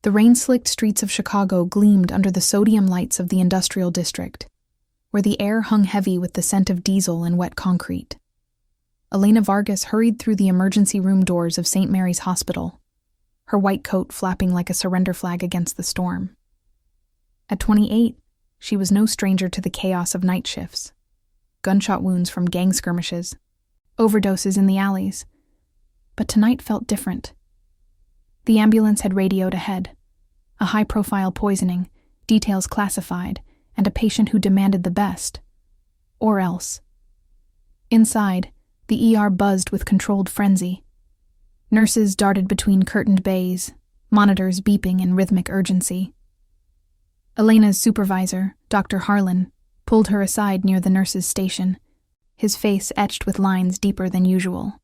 The rain-slicked streets of Chicago gleamed under the sodium lights of the industrial district, where the air hung heavy with the scent of diesel and wet concrete. Elena Vargas hurried through the emergency room doors of St. Mary's Hospital, her white coat flapping like a surrender flag against the storm. At 28, she was no stranger to the chaos of night shifts, gunshot wounds from gang skirmishes, overdoses in the alleys. But tonight felt different. The ambulance had radioed ahead, a high-profile poisoning, details classified, and a patient who demanded the best. Or else. Inside, the ER buzzed with controlled frenzy. Nurses darted between curtained bays, monitors beeping in rhythmic urgency. Elena's supervisor, Dr. Harlan, pulled her aside near the nurse's station, his face etched with lines deeper than usual.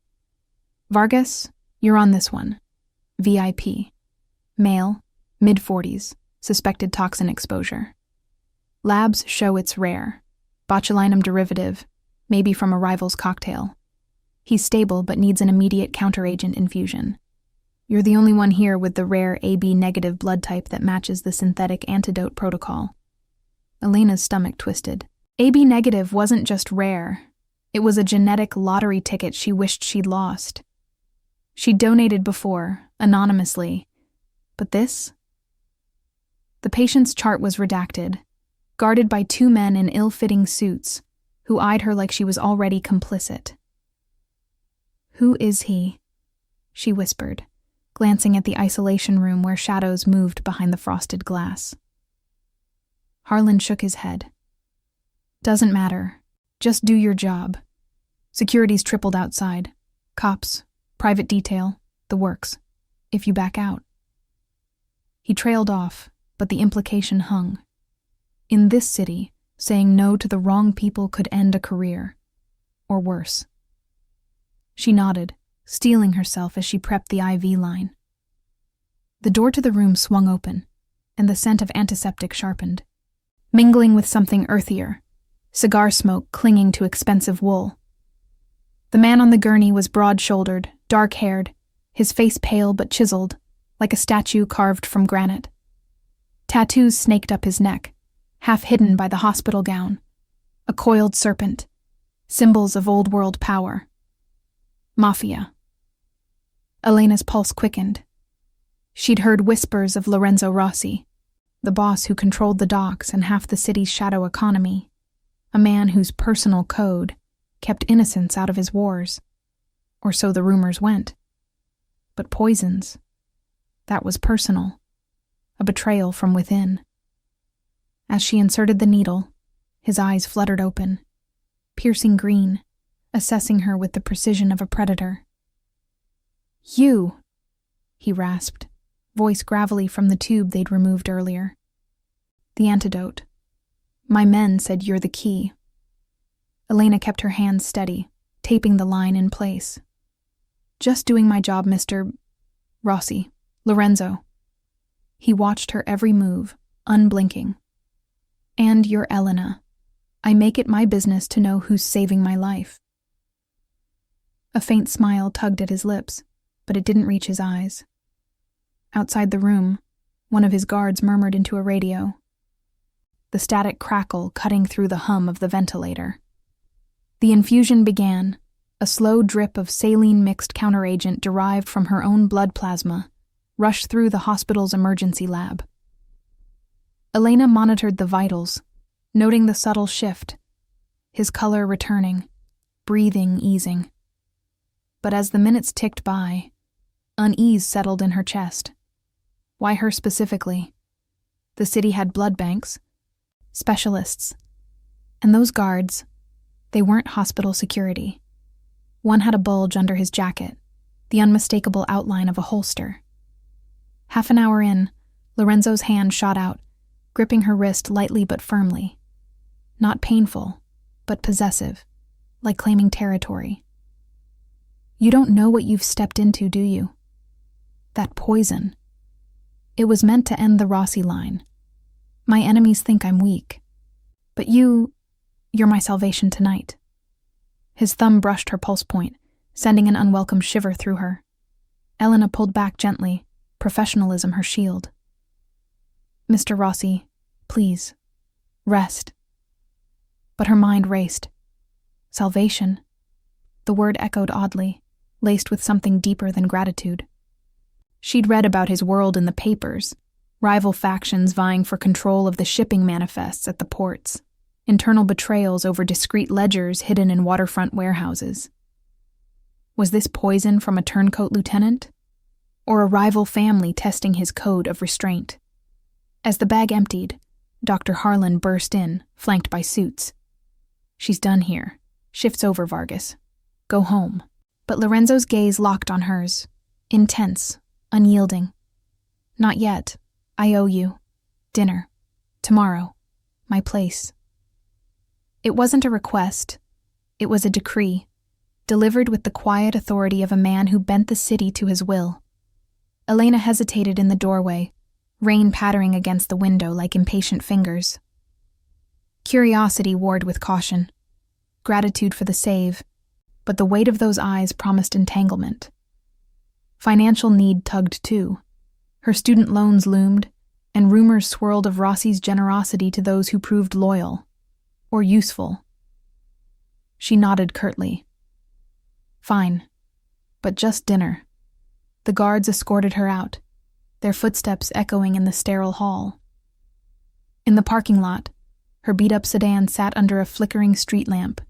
"Vargas, you're on this one. VIP. Male, mid-40s, suspected toxin exposure. Labs show it's rare. Botulinum derivative, maybe from a rival's cocktail. He's stable but needs an immediate counteragent infusion. You're the only one here with the rare AB-negative blood type that matches the synthetic Antidote protocol." Elena's stomach twisted. AB-negative wasn't just rare. It was a genetic lottery ticket she wished she'd lost. She'd donated before, anonymously. But this? The patient's chart was redacted, guarded by two men in ill-fitting suits, who eyed her like she was already complicit. "Who is he?" she whispered, glancing at the isolation room where shadows moved behind the frosted glass. Harlan shook his head. "Doesn't matter. Just do your job. Security's tripled outside. Cops, private detail, the works. If you back out." He trailed off, but the implication hung. In this city, saying no to the wrong people could end a career. Or worse. She nodded, steeling herself as she prepped the IV line. The door to the room swung open, and the scent of antiseptic sharpened, mingling with something earthier, cigar smoke clinging to expensive wool. The man on the gurney was broad-shouldered, dark-haired, his face pale but chiseled, like a statue carved from granite. Tattoos snaked up his neck, half hidden by the hospital gown, a coiled serpent, symbols of old-world power. Mafia. Elena's pulse quickened. She'd heard whispers of Lorenzo Rossi, the boss who controlled the docks and half the city's shadow economy, a man whose personal code kept innocents out of his wars. Or so the rumors went. But poisons, that was personal, a betrayal from within. As she inserted the needle, his eyes fluttered open, piercing green, assessing her with the precision of a predator. "You," he rasped, voice gravelly from the tube they'd removed earlier. "The antidote. My men said you're the key." Elena kept her hands steady, taping the line in place. "Just doing my job, Mr. Rossi. Lorenzo." He watched her every move, unblinking. "And you're Elena. I make it my business to know who's saving my life." A faint smile tugged at his lips, but it didn't reach his eyes. Outside the room, one of his guards murmured into a radio, the static crackle cutting through the hum of the ventilator. The infusion began, a slow drip of saline-mixed counteragent derived from her own blood plasma rushed through the hospital's emergency lab. Elena monitored the vitals, noting the subtle shift, his color returning, breathing easing. But as the minutes ticked by, unease settled in her chest. Why her specifically? The city had blood banks, specialists, and those guards, they weren't hospital security. One had a bulge under his jacket, the unmistakable outline of a holster. Half an hour in, Lorenzo's hand shot out, gripping her wrist lightly but firmly. Not painful, but possessive, like claiming territory. "You don't know what you've stepped into, do you? That poison. It was meant to end the Rossi line. My enemies think I'm weak. But you're my salvation tonight." His thumb brushed her pulse point, sending an unwelcome shiver through her. Elena pulled back gently, professionalism her shield. Mr. Rossi, please, rest. But her mind raced. Salvation. The word echoed oddly, laced with something deeper than gratitude. She'd read about his world in the papers, rival factions vying for control of the shipping manifests at the ports, internal betrayals over discreet ledgers hidden in waterfront warehouses. Was this poison from a turncoat lieutenant? Or a rival family testing his code of restraint? As the bag emptied, Dr. Harlan burst in, flanked by suits. She's done here. Shift's over, Vargas. Go home. But Lorenzo's gaze locked on hers, intense, unyielding. Not yet. I owe you. Dinner. Tomorrow. My place. It wasn't a request. It was a decree, delivered with the quiet authority of a man who bent the city to his will. Elena hesitated in the doorway, rain pattering against the window like impatient fingers. Curiosity warred with caution, gratitude for the save, but the weight of those eyes promised entanglement. Financial need tugged too. Her student loans loomed, and rumors swirled of Rossi's generosity to those who proved loyal, or useful. She nodded curtly. Fine, but just dinner. The guards escorted her out, their footsteps echoing in the sterile hall. In the parking lot, her beat-up sedan sat under a flickering street lamp,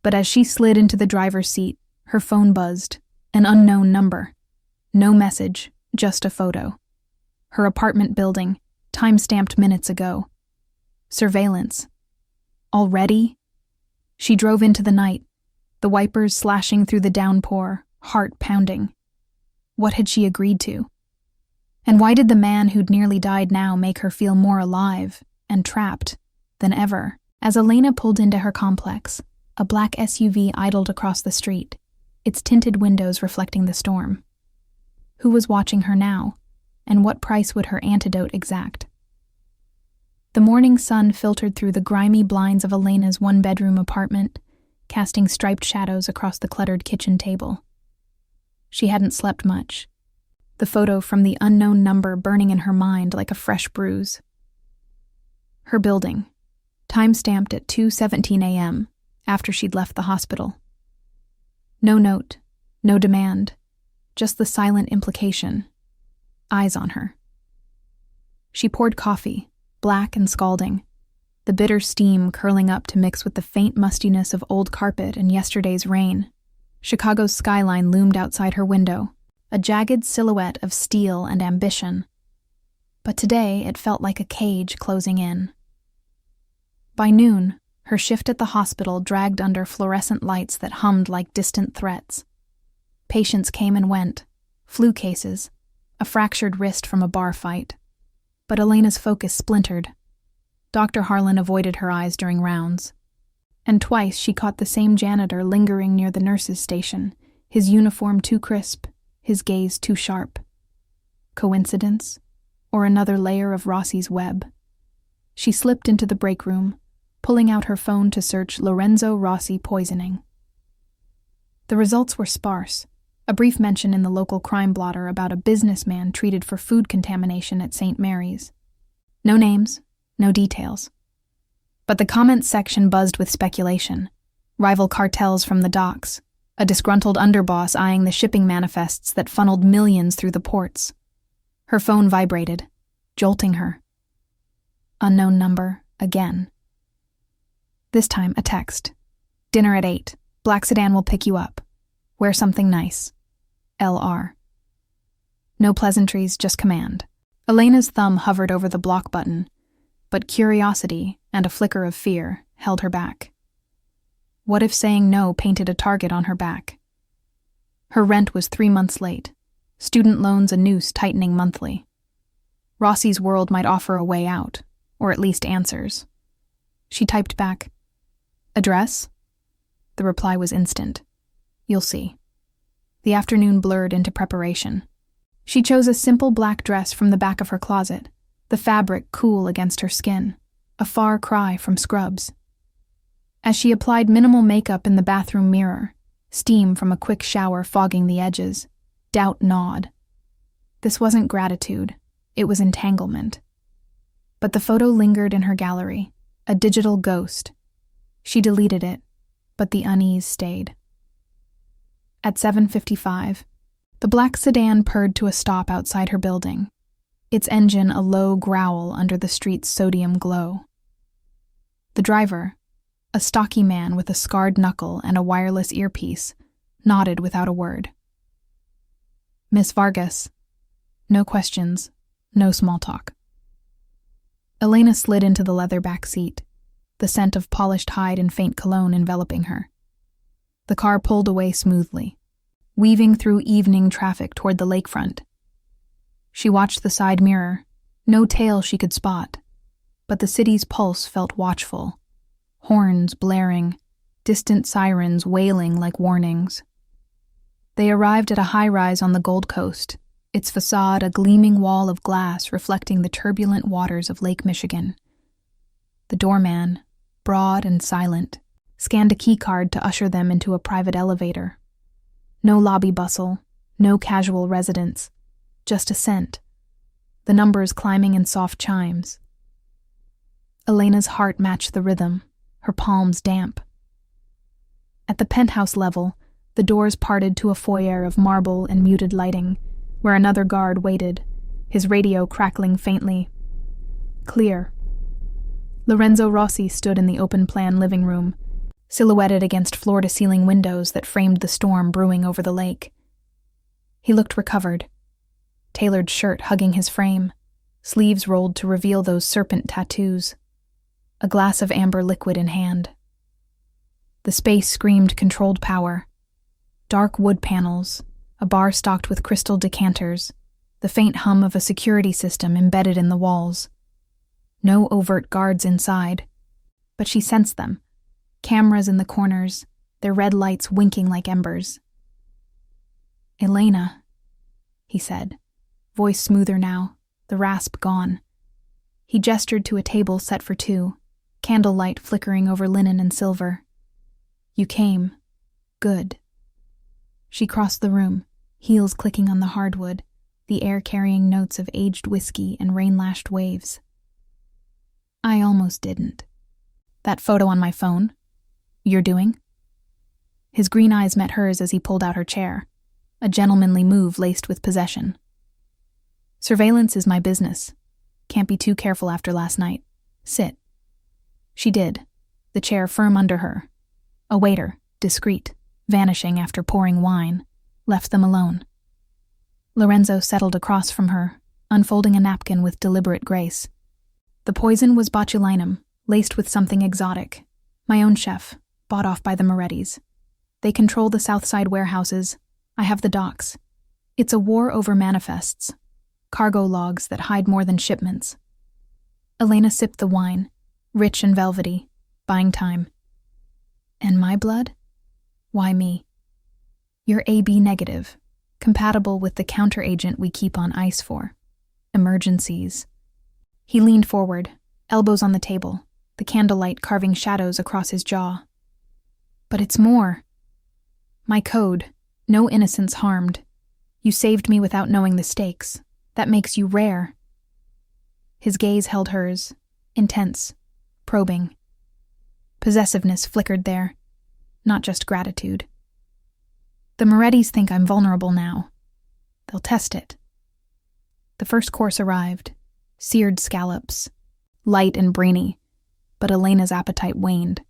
but as she slid into the driver's seat, her phone buzzed, an unknown number. No message, just a photo. Her apartment building, time-stamped minutes ago. Surveillance. Already? She drove into the night, the wipers slashing through the downpour, heart pounding. What had she agreed to? And why did the man who'd nearly died now make her feel more alive and trapped than ever? As Elena pulled into her complex, a black SUV idled across the street, its tinted windows reflecting the storm. Who was watching her now, and what price would her antidote exact? The morning sun filtered through the grimy blinds of Elena's one-bedroom apartment, casting striped shadows across the cluttered kitchen table. She hadn't slept much, the photo from the unknown number burning in her mind like a fresh bruise. Her building, time-stamped at 2:17 a.m., after she'd left the hospital. No note, no demand, just the silent implication. Eyes on her. She poured coffee, black and scalding, the bitter steam curling up to mix with the faint mustiness of old carpet and yesterday's rain. Chicago's skyline loomed outside her window, a jagged silhouette of steel and ambition. But today it felt like a cage closing in. By noon, her shift at the hospital dragged under fluorescent lights that hummed like distant threats. Patients came and went, flu cases, a fractured wrist from a bar fight. But Elena's focus splintered. Dr. Harlan avoided her eyes during rounds. And twice she caught the same janitor lingering near the nurse's station, his uniform too crisp, his gaze too sharp. Coincidence? Or another layer of Rossi's web? She slipped into the break room, pulling out her phone to search Lorenzo Rossi poisoning. The results were sparse. A brief mention in the local crime blotter about a businessman treated for food contamination at St. Mary's. No names, no details. But the comments section buzzed with speculation. Rival cartels from the docks, a disgruntled underboss eyeing the shipping manifests that funneled millions through the ports. Her phone vibrated, jolting her. Unknown number, again. This time, a text. Dinner at 8. Black sedan will pick you up. Wear something nice. LR. No pleasantries, just command. Elena's thumb hovered over the block button, but curiosity and a flicker of fear held her back. What if saying no painted a target on her back? Her rent was 3 months late, student loans a noose tightening monthly. Rossi's world might offer a way out, or at least answers. She typed back, "Address?" The reply was instant. "You'll see." The afternoon blurred into preparation. She chose a simple black dress from the back of her closet, the fabric cool against her skin, a far cry from scrubs. As she applied minimal makeup in the bathroom mirror, steam from a quick shower fogging the edges, doubt gnawed. This wasn't gratitude, it was entanglement. But the photo lingered in her gallery, a digital ghost. She deleted it, but the unease stayed. At 7:55, the black sedan purred to a stop outside her building, its engine a low growl under the street's sodium glow. The driver, a stocky man with a scarred knuckle and a wireless earpiece, nodded without a word. "Miss Vargas." No questions, no small talk. Elena slid into the leather back seat, the scent of polished hide and faint cologne enveloping her. The car pulled away smoothly, weaving through evening traffic toward the lakefront. She watched the side mirror, no tail she could spot, but the city's pulse felt watchful, horns blaring, distant sirens wailing like warnings. They arrived at a high-rise on the Gold Coast, its facade a gleaming wall of glass reflecting the turbulent waters of Lake Michigan. The doorman, broad and silent, scanned a keycard to usher them into a private elevator. No lobby bustle, no casual residents, just a scent, the numbers climbing in soft chimes. Elena's heart matched the rhythm, her palms damp. At the penthouse level, the doors parted to a foyer of marble and muted lighting, where another guard waited, his radio crackling faintly. Clear. Lorenzo Rossi stood in the open-plan living room, silhouetted against floor-to-ceiling windows that framed the storm brewing over the lake. He looked recovered, tailored shirt hugging his frame, sleeves rolled to reveal those serpent tattoos, a glass of amber liquid in hand. The space screamed controlled power. Dark wood panels, a bar stocked with crystal decanters, the faint hum of a security system embedded in the walls. No overt guards inside, but she sensed them. Cameras in the corners, their red lights winking like embers. "Elena," he said, voice smoother now, the rasp gone. He gestured to a table set for two, candlelight flickering over linen and silver. "You came. Good." She crossed the room, heels clicking on the hardwood, the air carrying notes of aged whiskey and rain-lashed waves. "I almost didn't. That photo on my phone? You're doing?" His green eyes met hers as he pulled out her chair, a gentlemanly move laced with possession. "Surveillance is my business. Can't be too careful after last night. Sit." She did, the chair firm under her. A waiter, discreet, vanishing after pouring wine, left them alone. Lorenzo settled across from her, unfolding a napkin with deliberate grace. The poison was botulinum, laced with something exotic. My own chef, bought off by the Morettis. They control the Southside warehouses. I have the docks. It's a war over manifests, cargo logs that hide more than shipments. Elena sipped the wine, rich and velvety, buying time. "And my blood? Why me? You're AB negative, compatible with the counteragent we keep on ice for. Emergencies." He leaned forward, elbows on the table, the candlelight carving shadows across his jaw. "But it's more. My code, no innocents harmed. You saved me without knowing the stakes. That makes you rare." His gaze held hers, intense, probing. Possessiveness flickered there, not just gratitude. "The Morettis think I'm vulnerable now. They'll test it." The first course arrived, seared scallops, light and brainy, but Elena's appetite waned.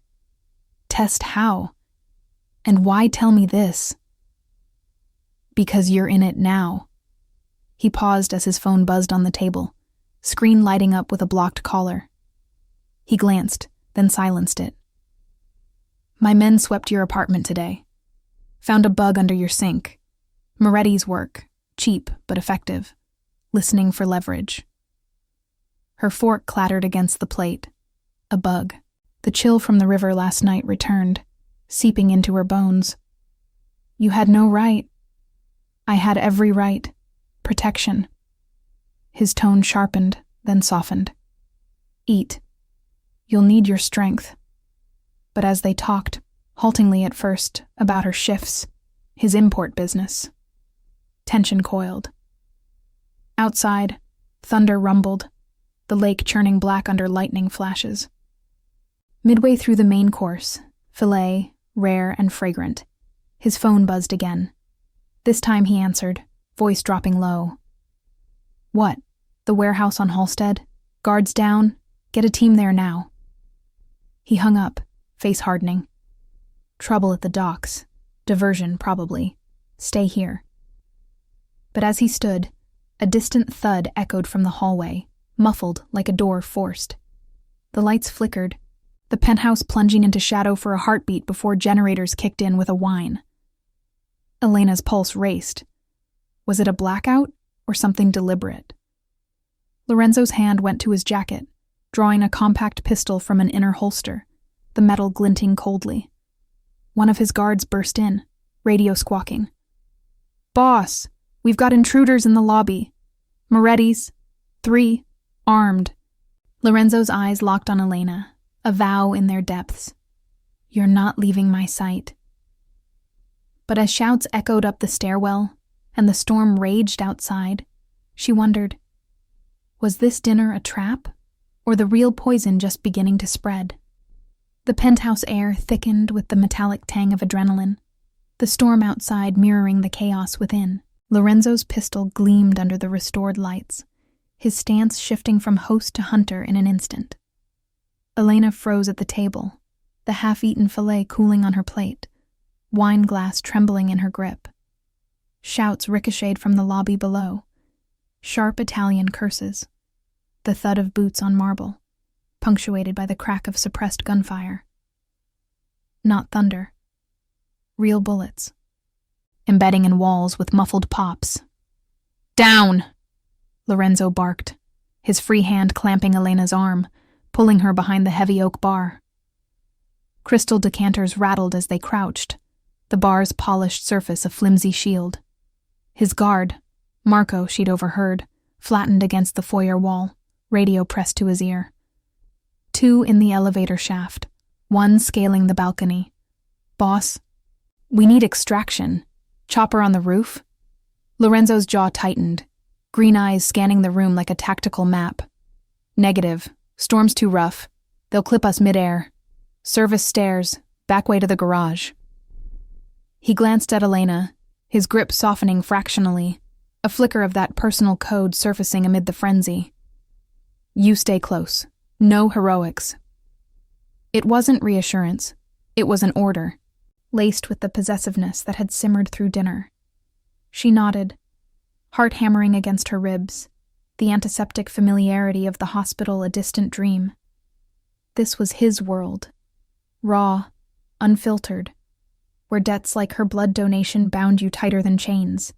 "Test how? And why tell me this?" "Because you're in it now." He paused as his phone buzzed on the table, screen lighting up with a blocked caller. He glanced, then silenced it. "My men swept your apartment today. Found a bug under your sink. Moretti's work, cheap but effective. Listening for leverage." Her fork clattered against the plate. A bug. The chill from the river last night returned, seeping into her bones. "You had no right." "I had every right. Protection." His tone sharpened, then softened. "Eat. You'll need your strength." But as they talked, haltingly at first, about her shifts, his import business, tension coiled. Outside, thunder rumbled. the lake churning black under lightning flashes. Midway through the main course, filet, rare and fragrant, his phone buzzed again. This time he answered, voice dropping low. "What? The warehouse on Halstead? Guards down? Get a team there now." He hung up, face hardening. Trouble at the docks. Diversion, probably. Stay here. But as he stood, a distant thud echoed from the hallway, muffled like a door forced. The lights flickered, the penthouse plunging into shadow for a heartbeat before generators kicked in with a whine. Elena's pulse raced. Was it a blackout or something deliberate? Lorenzo's hand went to his jacket, drawing a compact pistol from an inner holster, the metal glinting coldly. One of his guards burst in, radio squawking. "Boss, we've got intruders in the lobby. Moretti's, 3, armed." Lorenzo's eyes locked on Elena, a vow in their depths. "You're not leaving my sight." But as shouts echoed up the stairwell and the storm raged outside, she wondered, was this dinner a trap, or the real poison just beginning to spread? The penthouse air thickened with the metallic tang of adrenaline, the storm outside mirroring the chaos within. Lorenzo's pistol gleamed under the restored lights, his stance shifting from host to hunter in an instant. Elena froze at the table, the half-eaten filet cooling on her plate, wine glass trembling in her grip. Shouts ricocheted from the lobby below, sharp Italian curses, the thud of boots on marble, punctuated by the crack of suppressed gunfire. Not thunder. Real bullets, embedding in walls with muffled pops. "Down!" Lorenzo barked, his free hand clamping Elena's arm, pulling her behind the heavy oak bar. Crystal decanters rattled as they crouched, the bar's polished surface a flimsy shield. His guard, Marco, she'd overheard, flattened against the foyer wall, radio pressed to his ear. 2 in the elevator shaft, 1 scaling the balcony. "Boss, we need extraction. Chopper on the roof?" Lorenzo's jaw tightened, green eyes scanning the room like a tactical map. "Negative. Storm's too rough. They'll clip us midair. Service stairs, back way to the garage." He glanced at Elena, his grip softening fractionally, a flicker of that personal code surfacing amid the frenzy. "You stay close. No heroics." It wasn't reassurance. It was an order, laced with the possessiveness that had simmered through dinner. She nodded, heart hammering against her ribs, the antiseptic familiarity of the hospital a distant dream. This was his world, raw, unfiltered, where debts like her blood donation bound you tighter than chains.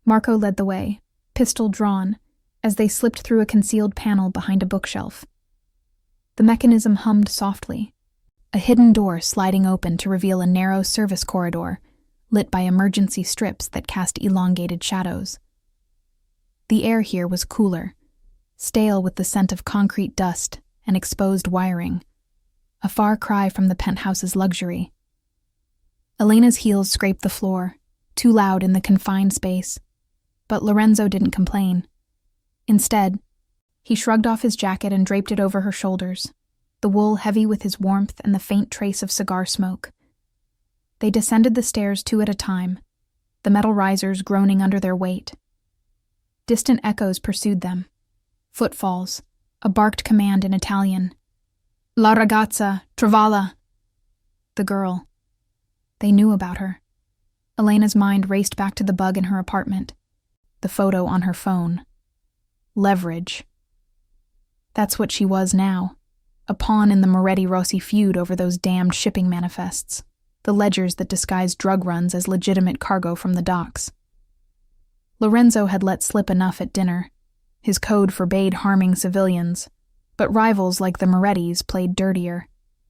Marco led the way, pistol drawn, as they slipped through a concealed panel behind a bookshelf. The mechanism hummed softly, a hidden door sliding open to reveal a narrow service corridor, lit by emergency strips that cast elongated shadows. The air here was cooler, stale with the scent of concrete dust and exposed wiring, a far cry from the penthouse's luxury. Elena's heels scraped the floor, too loud in the confined space, but Lorenzo didn't complain. Instead, he shrugged off his jacket and draped it over her shoulders, the wool heavy with his warmth and the faint trace of cigar smoke. They descended the stairs 2 at a time, the metal risers groaning under their weight. Distant echoes pursued them. Footfalls, a barked command in Italian. "La ragazza, travala!" The girl. They knew about her. Elena's mind raced back to the bug in her apartment, the photo on her phone. Leverage. That's what she was now, a pawn in the Moretti-Rossi feud over those damned shipping manifests, the ledgers that disguised drug runs as legitimate cargo from the docks. Lorenzo had let slip enough at dinner. His code forbade harming civilians, but rivals like the Morettis played dirtier,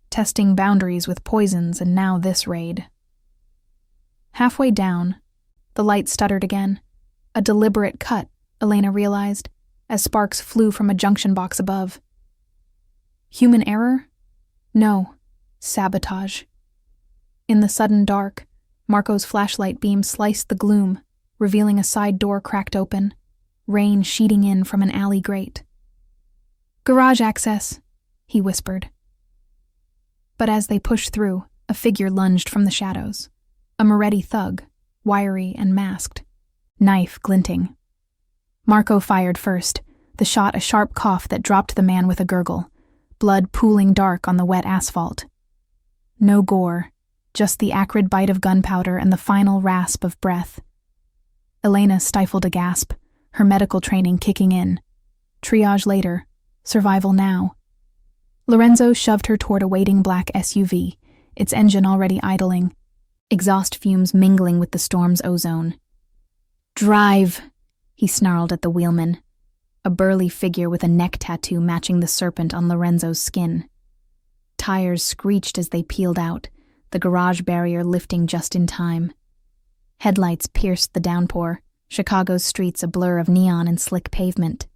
testing boundaries with poisons, and now this raid. Halfway down, the light stuttered again, a deliberate cut, Elena realized, as sparks flew from a junction box above. Human error? No, sabotage. In the sudden dark, Marco's flashlight beam sliced the gloom, revealing a side door cracked open, rain sheeting in from an alley grate. "Garage access," he whispered. But as they pushed through, a figure lunged from the shadows. A Moretti thug, wiry and masked, knife glinting. Marco fired first, the shot a sharp cough that dropped the man with a gurgle, blood pooling dark on the wet asphalt. No gore, just the acrid bite of gunpowder and the final rasp of breath. Elena stifled a gasp, her medical training kicking in. Triage later, survival now. Lorenzo shoved her toward a waiting black SUV, its engine already idling, exhaust fumes mingling with the storm's ozone. "Drive," he snarled at the wheelman, a burly figure with a neck tattoo matching the serpent on Lorenzo's skin. Tires screeched as they peeled out, the garage barrier lifting just in time. Headlights pierced the downpour, Chicago's streets a blur of neon and slick pavement.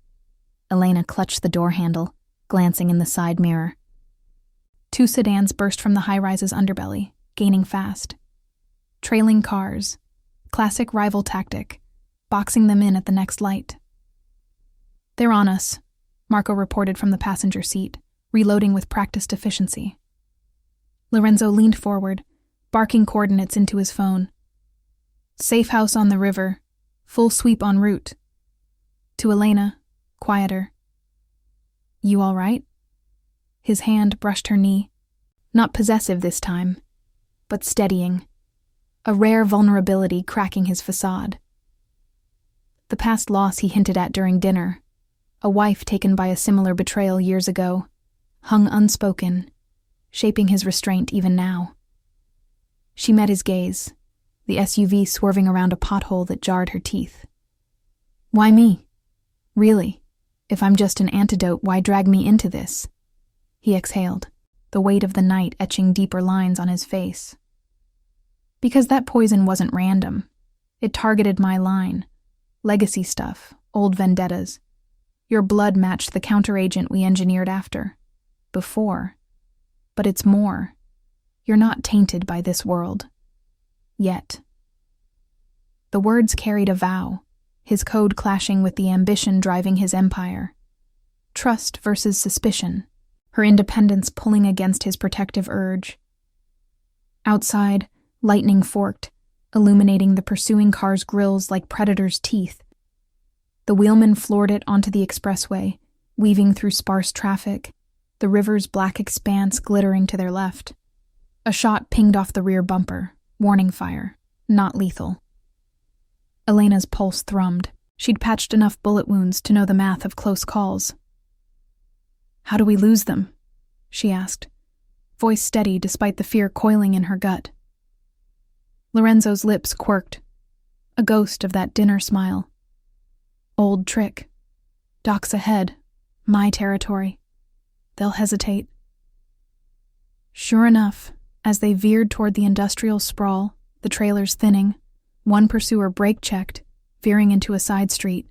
Elena clutched the door handle, glancing in the side mirror. Two sedans burst from the high-rise's underbelly, gaining fast. Trailing cars, classic rival tactic, boxing them in at the next light. "They're on us," Marco reported from the passenger seat, reloading with practiced efficiency. Lorenzo leaned forward, barking coordinates into his phone. "Safe house on the river, full sweep en route." To Elena, quieter. "You all right?" His hand brushed her knee, not possessive this time, but steadying, a rare vulnerability cracking his facade. The past loss he hinted at during dinner, a wife taken by a similar betrayal years ago, hung unspoken, shaping his restraint even now. She met his gaze, the SUV swerving around a pothole that jarred her teeth. "Why me? Really? If I'm just an antidote, why drag me into this?" He exhaled, the weight of the night etching deeper lines on his face. "Because that poison wasn't random. It targeted my line. Legacy stuff, old vendettas. Your blood matched the counteragent we engineered after. Before. But it's more. You're not tainted by this world. Yet." The words carried a vow, his code clashing with the ambition driving his empire. Trust versus suspicion, her independence pulling against his protective urge. Outside, lightning forked, illuminating the pursuing car's grills like predators' teeth. The wheelman floored it onto the expressway, weaving through sparse traffic, the river's black expanse glittering to their left. A shot pinged off the rear bumper, warning fire, not lethal. Elena's pulse thrummed. She'd patched enough bullet wounds to know the math of close calls. "How do we lose them?" she asked, voice steady despite the fear coiling in her gut. Lorenzo's lips quirked, a ghost of that dinner smile. "Old trick. Docks ahead, my territory. They'll hesitate." Sure enough, as they veered toward the industrial sprawl, the trailers thinning, one pursuer brake-checked, veering into a side street.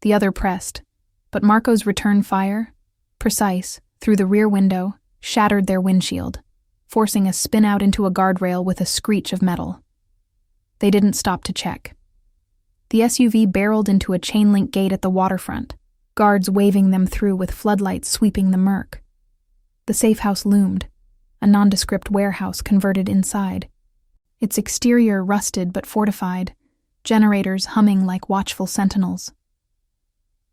The other pressed, but Marco's return fire, precise, through the rear window, shattered their windshield, forcing a spin out into a guardrail with a screech of metal. They didn't stop to check. The SUV barreled into a chain-link gate at the waterfront, guards waving them through with floodlights sweeping the murk. The safe house loomed, a nondescript warehouse converted inside. Its exterior rusted but fortified, generators humming like watchful sentinels.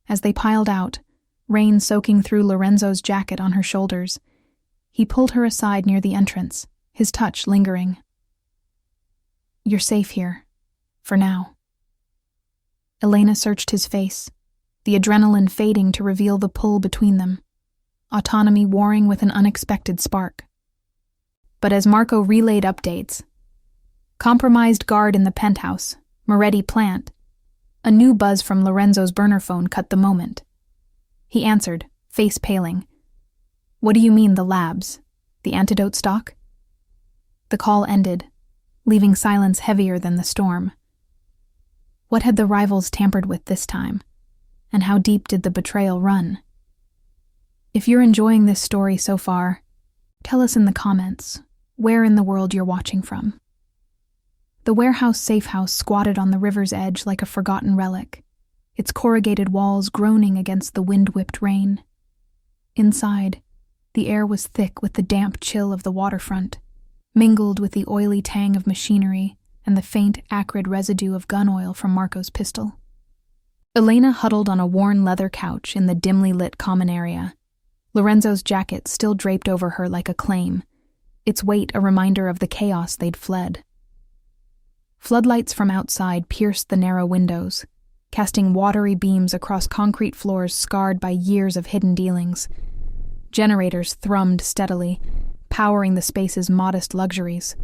As they piled out, rain soaking through Lorenzo's jacket on her shoulders, he pulled her aside near the entrance, his touch lingering. "You're safe here. For now." Elena searched his face, the adrenaline fading to reveal the pull between them, autonomy warring with an unexpected spark. But as Marco relayed updates, compromised guard in the penthouse, Moretti plant, a new buzz from Lorenzo's burner phone cut the moment. He answered, face paling. "What do you mean, the labs? The antidote stock?" The call ended, leaving silence heavier than the storm. What had the rivals tampered with this time? And how deep did the betrayal run? If you're enjoying this story so far, tell us in the comments where in the world you're watching from. The warehouse safe house squatted on the river's edge like a forgotten relic, its corrugated walls groaning against the wind-whipped rain. Inside, the air was thick with the damp chill of the waterfront, mingled with the oily tang of machinery and the faint, acrid residue of gun oil from Marco's pistol. Elena huddled on a worn leather couch in the dimly lit common area, Lorenzo's jacket still draped over her like a claim, its weight a reminder of the chaos they'd fled. Floodlights from outside pierced the narrow windows, casting watery beams across concrete floors scarred by years of hidden dealings. Generators thrummed steadily, powering the space's modest luxuries.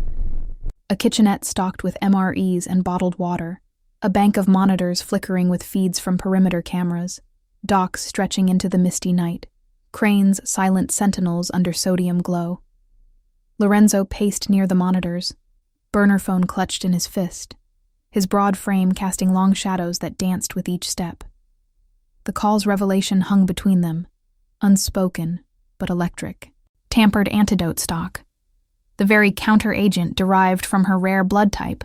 A kitchenette stocked with MREs and bottled water, a bank of monitors flickering with feeds from perimeter cameras, docks stretching into the misty night, cranes silent sentinels under sodium glow. Lorenzo paced near the monitors, burner phone clutched in his fist, his broad frame casting long shadows that danced with each step. The call's revelation hung between them, unspoken but electric. Tampered antidote stock, the very counter-agent derived from her rare blood type,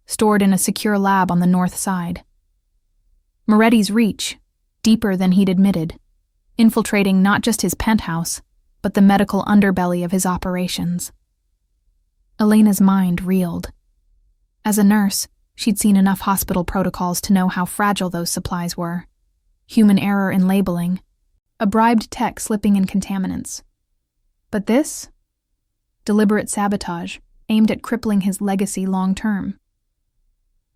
stored in a secure lab on the north side. Moretti's reach, deeper than he'd admitted, infiltrating not just his penthouse, but the medical underbelly of his operations. Elena's mind reeled. As a nurse, she'd seen enough hospital protocols to know how fragile those supplies were. Human error in labeling, a bribed tech slipping in contaminants. But this? Deliberate sabotage, aimed at crippling his legacy long-term.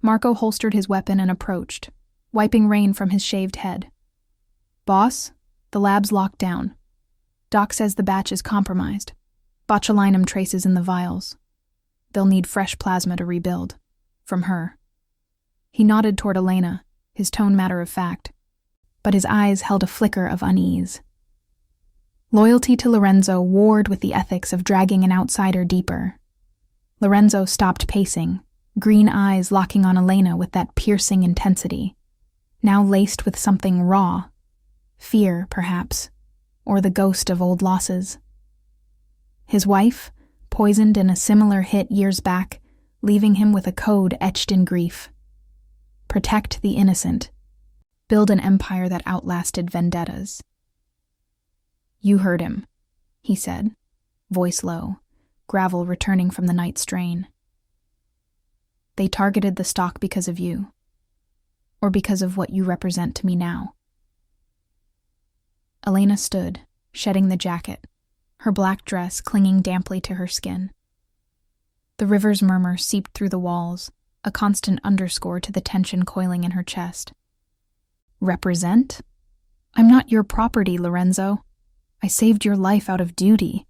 Marco holstered his weapon and approached, wiping rain from his shaved head. "Boss, the lab's locked down. Doc says the batch is compromised. Botulinum traces in the vials. They'll need fresh plasma to rebuild. From her." He nodded toward Elena, his tone matter-of-fact, but his eyes held a flicker of unease. Loyalty to Lorenzo warred with the ethics of dragging an outsider deeper. Lorenzo stopped pacing, green eyes locking on Elena with that piercing intensity, now laced with something raw. Fear, perhaps, or the ghost of old losses. His wife, poisoned in a similar hit years back, leaving him with a code etched in grief. Protect the innocent. Build an empire that outlasted vendettas. "You heard him," he said, voice low, gravel returning from the night strain. "They targeted the stock because of you, or because of what you represent to me now." Elena stood, shedding the jacket, her black dress clinging damply to her skin. The river's murmur seeped through the walls, a constant underscore to the tension coiling in her chest. "Represent? I'm not your property, Lorenzo. I saved your life out of duty,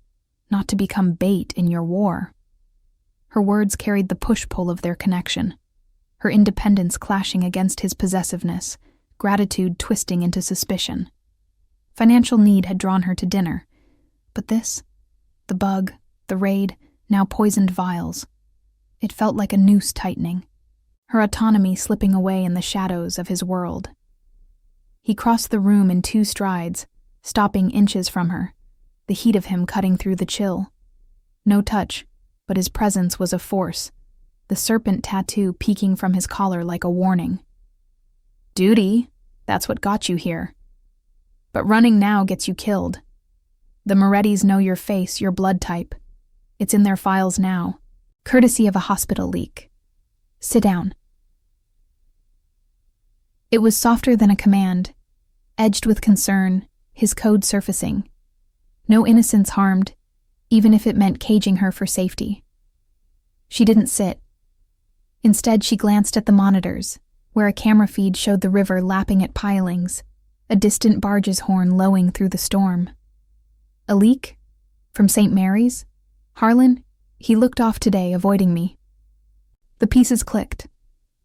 not to become bait in your war." Her words carried the push-pull of their connection, her independence clashing against his possessiveness, gratitude twisting into suspicion. Financial need had drawn her to dinner, but this, the bug, the raid, now poisoned vials, it felt like a noose tightening, her autonomy slipping away in the shadows of his world. He crossed the room in 2 strides, stopping inches from her, the heat of him cutting through the chill. No touch, but his presence was a force, the serpent tattoo peeking from his collar like a warning. "Duty, that's what got you here. But running now gets you killed. The Morettis know your face, your blood type. It's in their files now, courtesy of a hospital leak. Sit down." It was softer than a command, edged with concern, his code surfacing. No innocence harmed, even if it meant caging her for safety. She didn't sit. Instead, she glanced at the monitors, where a camera feed showed the river lapping at pilings, a distant barge's horn lowing through the storm. "A leak? From St. Mary's? Harlan? He looked off today, avoiding me." The pieces clicked.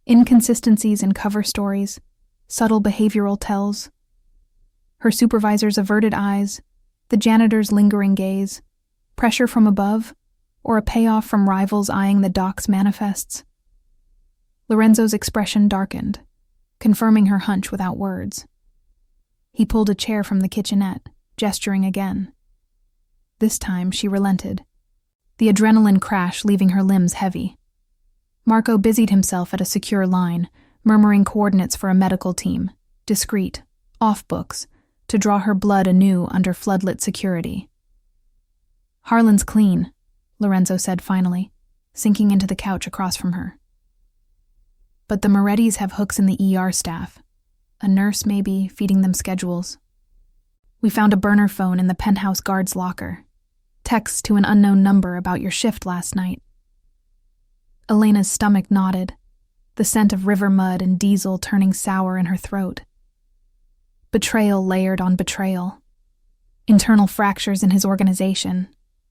Inconsistencies in cover stories, subtle behavioral tells. Her supervisor's averted eyes, the janitor's lingering gaze, pressure from above, or a payoff from rivals eyeing the dock's manifests. Lorenzo's expression darkened, confirming her hunch without words. He pulled a chair from the kitchenette, gesturing again. This time she relented, the adrenaline crash leaving her limbs heavy. Marco busied himself at a secure line, murmuring coordinates for a medical team, discreet, off books, to draw her blood anew under floodlit security. "Harlan's clean," Lorenzo said finally, sinking into the couch across from her. "But the Morettis have hooks in the ER staff. A nurse, maybe, feeding them schedules. We found a burner phone in the penthouse guard's locker. Text to an unknown number about your shift last night." Elena's stomach knotted, the scent of river mud and diesel turning sour in her throat. Betrayal layered on betrayal. Internal fractures in his organization,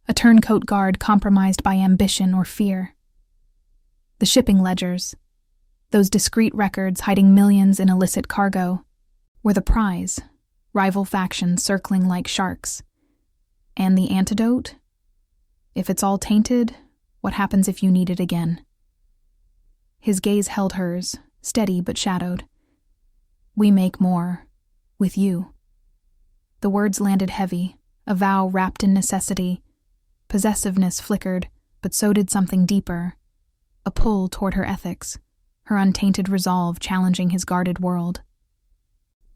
a turncoat guard compromised by ambition or fear. The shipping ledgers, those discreet records hiding millions in illicit cargo, were the prize, rival factions circling like sharks. And the antidote? If it's all tainted, what happens if you need it again? His gaze held hers, steady but shadowed. "We make more. With you." The words landed heavy, a vow wrapped in necessity. Possessiveness flickered, but so did something deeper. A pull toward her ethics, her untainted resolve challenging his guarded world.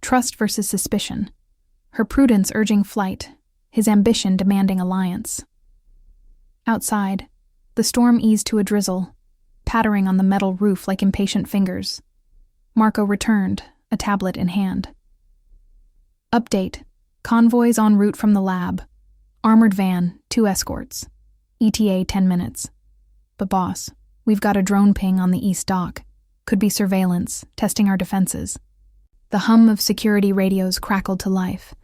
Trust versus suspicion. Her prudence urging flight, his ambition demanding alliance. Outside, the storm eased to a drizzle, pattering on the metal roof like impatient fingers. Marco returned, a tablet in hand. "Update. Convoys en route from the lab. Armored van, 2 escorts. ETA 10 minutes. But boss, we've got a drone ping on the east dock. Could be surveillance, testing our defenses." The hum of security radios crackled to life.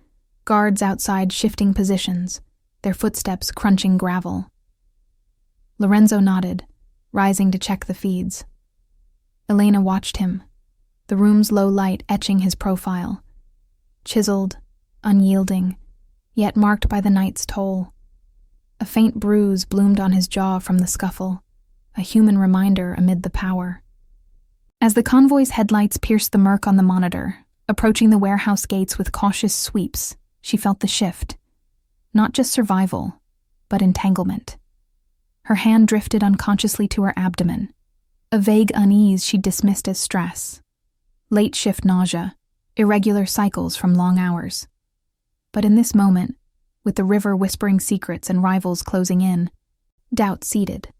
Guards outside shifting positions, their footsteps crunching gravel. Lorenzo nodded, rising to check the feeds. Elena watched him, the room's low light etching his profile. Chiseled, unyielding, yet marked by the night's toll. A faint bruise bloomed on his jaw from the scuffle, a human reminder amid the power. As the convoy's headlights pierced the murk on the monitor, approaching the warehouse gates with cautious sweeps, she felt the shift. Not just survival, but entanglement. Her hand drifted unconsciously to her abdomen, a vague unease she dismissed as stress. Late shift nausea, irregular cycles from long hours. But in this moment, with the river whispering secrets and rivals closing in, doubt seeded.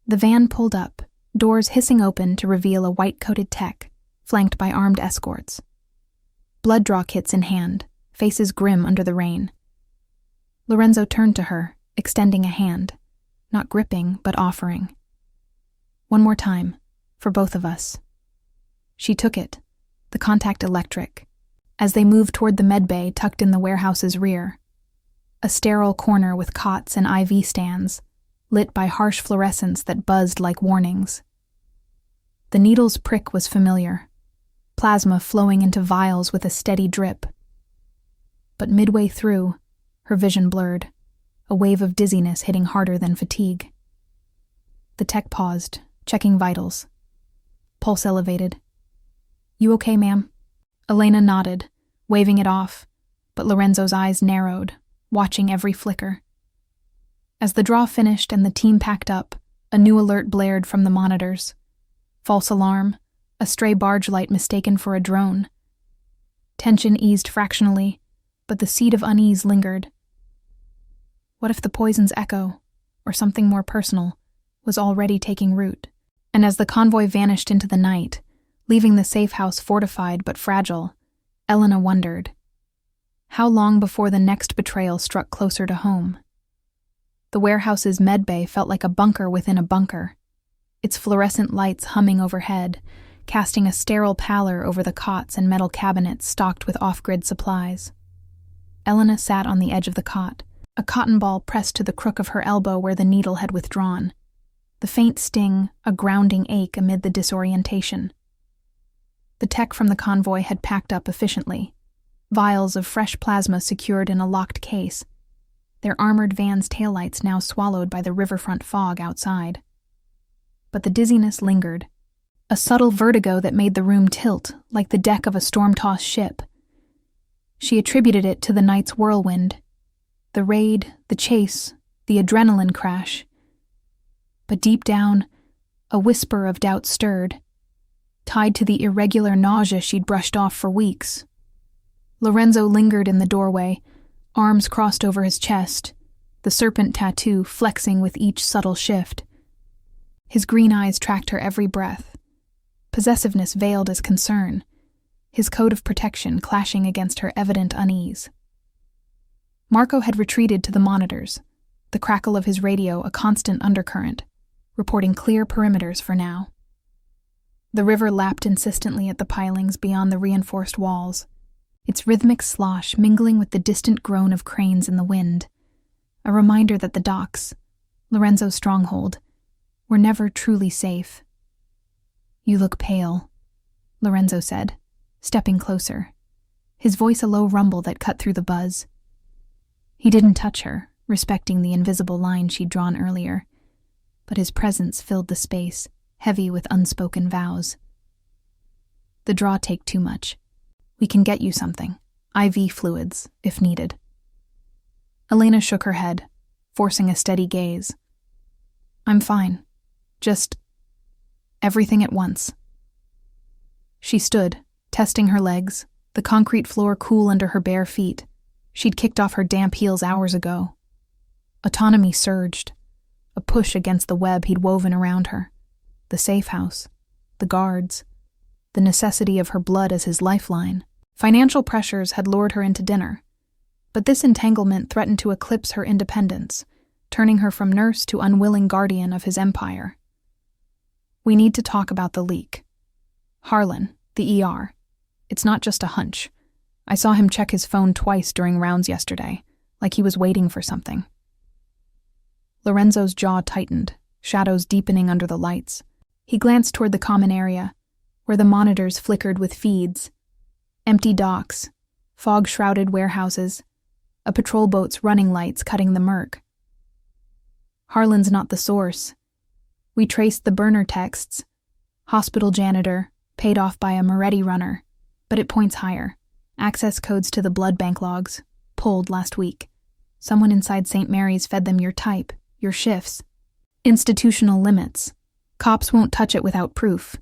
The van pulled up, doors hissing open to reveal a white-coated tech, flanked by armed escorts. Blood draw kits in hand, faces grim under the rain. Lorenzo turned to her, extending a hand, not gripping, but offering. "One more time, for both of us." She took it, the contact electric, as they moved toward the medbay tucked in the warehouse's rear. A sterile corner with cots and IV stands, lit by harsh fluorescence that buzzed like warnings. The needle's prick was familiar, plasma flowing into vials with a steady drip. But midway through, her vision blurred, a wave of dizziness hitting harder than fatigue. The tech paused, checking vitals. Pulse elevated. "You okay, ma'am?" Elena nodded, waving it off, but Lorenzo's eyes narrowed, watching every flicker. As the draw finished and the team packed up, a new alert blared from the monitors. False alarm, a stray barge light mistaken for a drone. Tension eased fractionally, but the seed of unease lingered. What if the poison's echo, or something more personal, was already taking root? And as the convoy vanished into the night, leaving the safe house fortified but fragile, Elena wondered, how long before the next betrayal struck closer to home? The warehouse's medbay felt like a bunker within a bunker, its fluorescent lights humming overhead, casting a sterile pallor over the cots and metal cabinets stocked with off-grid supplies. Elena sat on the edge of the cot, a cotton ball pressed to the crook of her elbow where the needle had withdrawn. The faint sting, a grounding ache amid the disorientation. The tech from the convoy had packed up efficiently, vials of fresh plasma secured in a locked case, their armored van's taillights now swallowed by the riverfront fog outside. But the dizziness lingered, a subtle vertigo that made the room tilt like the deck of a storm-tossed ship. She attributed it to the night's whirlwind, the raid, the chase, the adrenaline crash. But deep down, a whisper of doubt stirred, tied to the irregular nausea she'd brushed off for weeks. Lorenzo lingered in the doorway, arms crossed over his chest, the serpent tattoo flexing with each subtle shift. His green eyes tracked her every breath, possessiveness veiled as concern, his code of protection clashing against her evident unease. Marco had retreated to the monitors, the crackle of his radio a constant undercurrent, reporting clear perimeters for now. The river lapped insistently at the pilings beyond the reinforced walls, its rhythmic slosh mingling with the distant groan of cranes in the wind, a reminder that the docks, Lorenzo's stronghold, were never truly safe. "You look pale," Lorenzo said, stepping closer, his voice a low rumble that cut through the buzz. He didn't touch her, respecting the invisible line she'd drawn earlier, but his presence filled the space, heavy with unspoken vows. "The draw take too much. We can get you something, IV fluids, if needed." Elena shook her head, forcing a steady gaze. "I'm fine. Just everything at once." She stood, testing her legs, the concrete floor cool under her bare feet. She'd kicked off her damp heels hours ago. Autonomy surged, a push against the web he'd woven around her. The safe house, the guards, the necessity of her blood as his lifeline. Financial pressures had lured her into dinner, but this entanglement threatened to eclipse her independence, turning her from nurse to unwilling guardian of his empire. "We need to talk about the leak. Harlan, the ER. It's not just a hunch. I saw him check his phone twice during rounds yesterday, like he was waiting for something." Lorenzo's jaw tightened, shadows deepening under the lights. He glanced toward the common area, where the monitors flickered with feeds. Empty docks, fog-shrouded warehouses, a patrol boat's running lights cutting the murk. "Harlan's not the source. We traced the burner texts. Hospital janitor, paid off by a Moretti runner, but it points higher. Access codes to the blood bank logs, pulled last week. Someone inside St. Mary's fed them your type, your shifts. Institutional limits. Cops won't touch it without proof.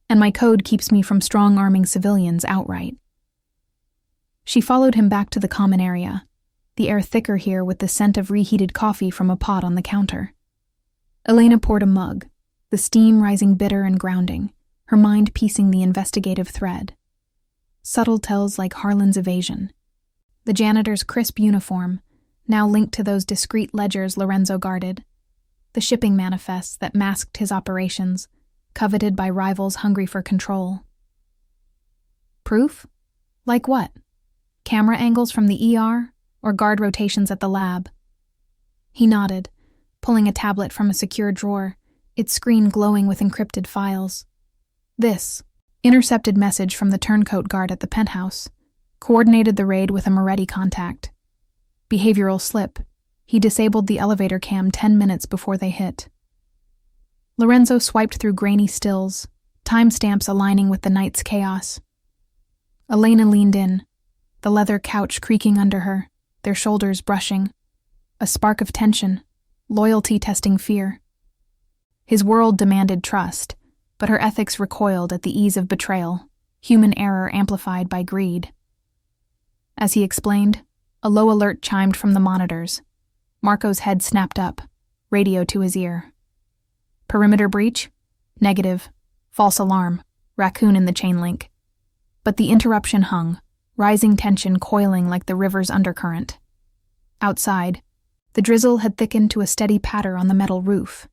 And my code keeps me from strong-arming civilians outright." She followed him back to the common area, the air thicker here with the scent of reheated coffee from a pot on the counter. Elena poured a mug, the steam rising bitter and grounding, her mind piecing the investigative thread. Subtle tells like Harlan's evasion. The janitor's crisp uniform, now linked to those discreet ledgers Lorenzo guarded. The shipping manifests that masked his operations, coveted by rivals hungry for control. "Proof? Like what? Camera angles from the ER, or guard rotations at the lab?" He nodded, pulling a tablet from a secure drawer, its screen glowing with encrypted files. "This. Intercepted message from the turncoat guard at the penthouse. Coordinated the raid with a Moretti contact. Behavioral slip. He disabled the elevator cam 10 minutes before they hit." Lorenzo swiped through grainy stills, timestamps aligning with the night's chaos. Elena leaned in, the leather couch creaking under her, their shoulders brushing. A spark of tension, loyalty testing fear. His world demanded trust, but her ethics recoiled at the ease of betrayal, human error amplified by greed. As he explained, a low alert chimed from the monitors. Marco's head snapped up, radio to his ear. "Perimeter breach? Negative. False alarm. Raccoon in the chain link." But the interruption hung, rising tension coiling like the river's undercurrent. Outside, the drizzle had thickened to a steady patter on the metal roof.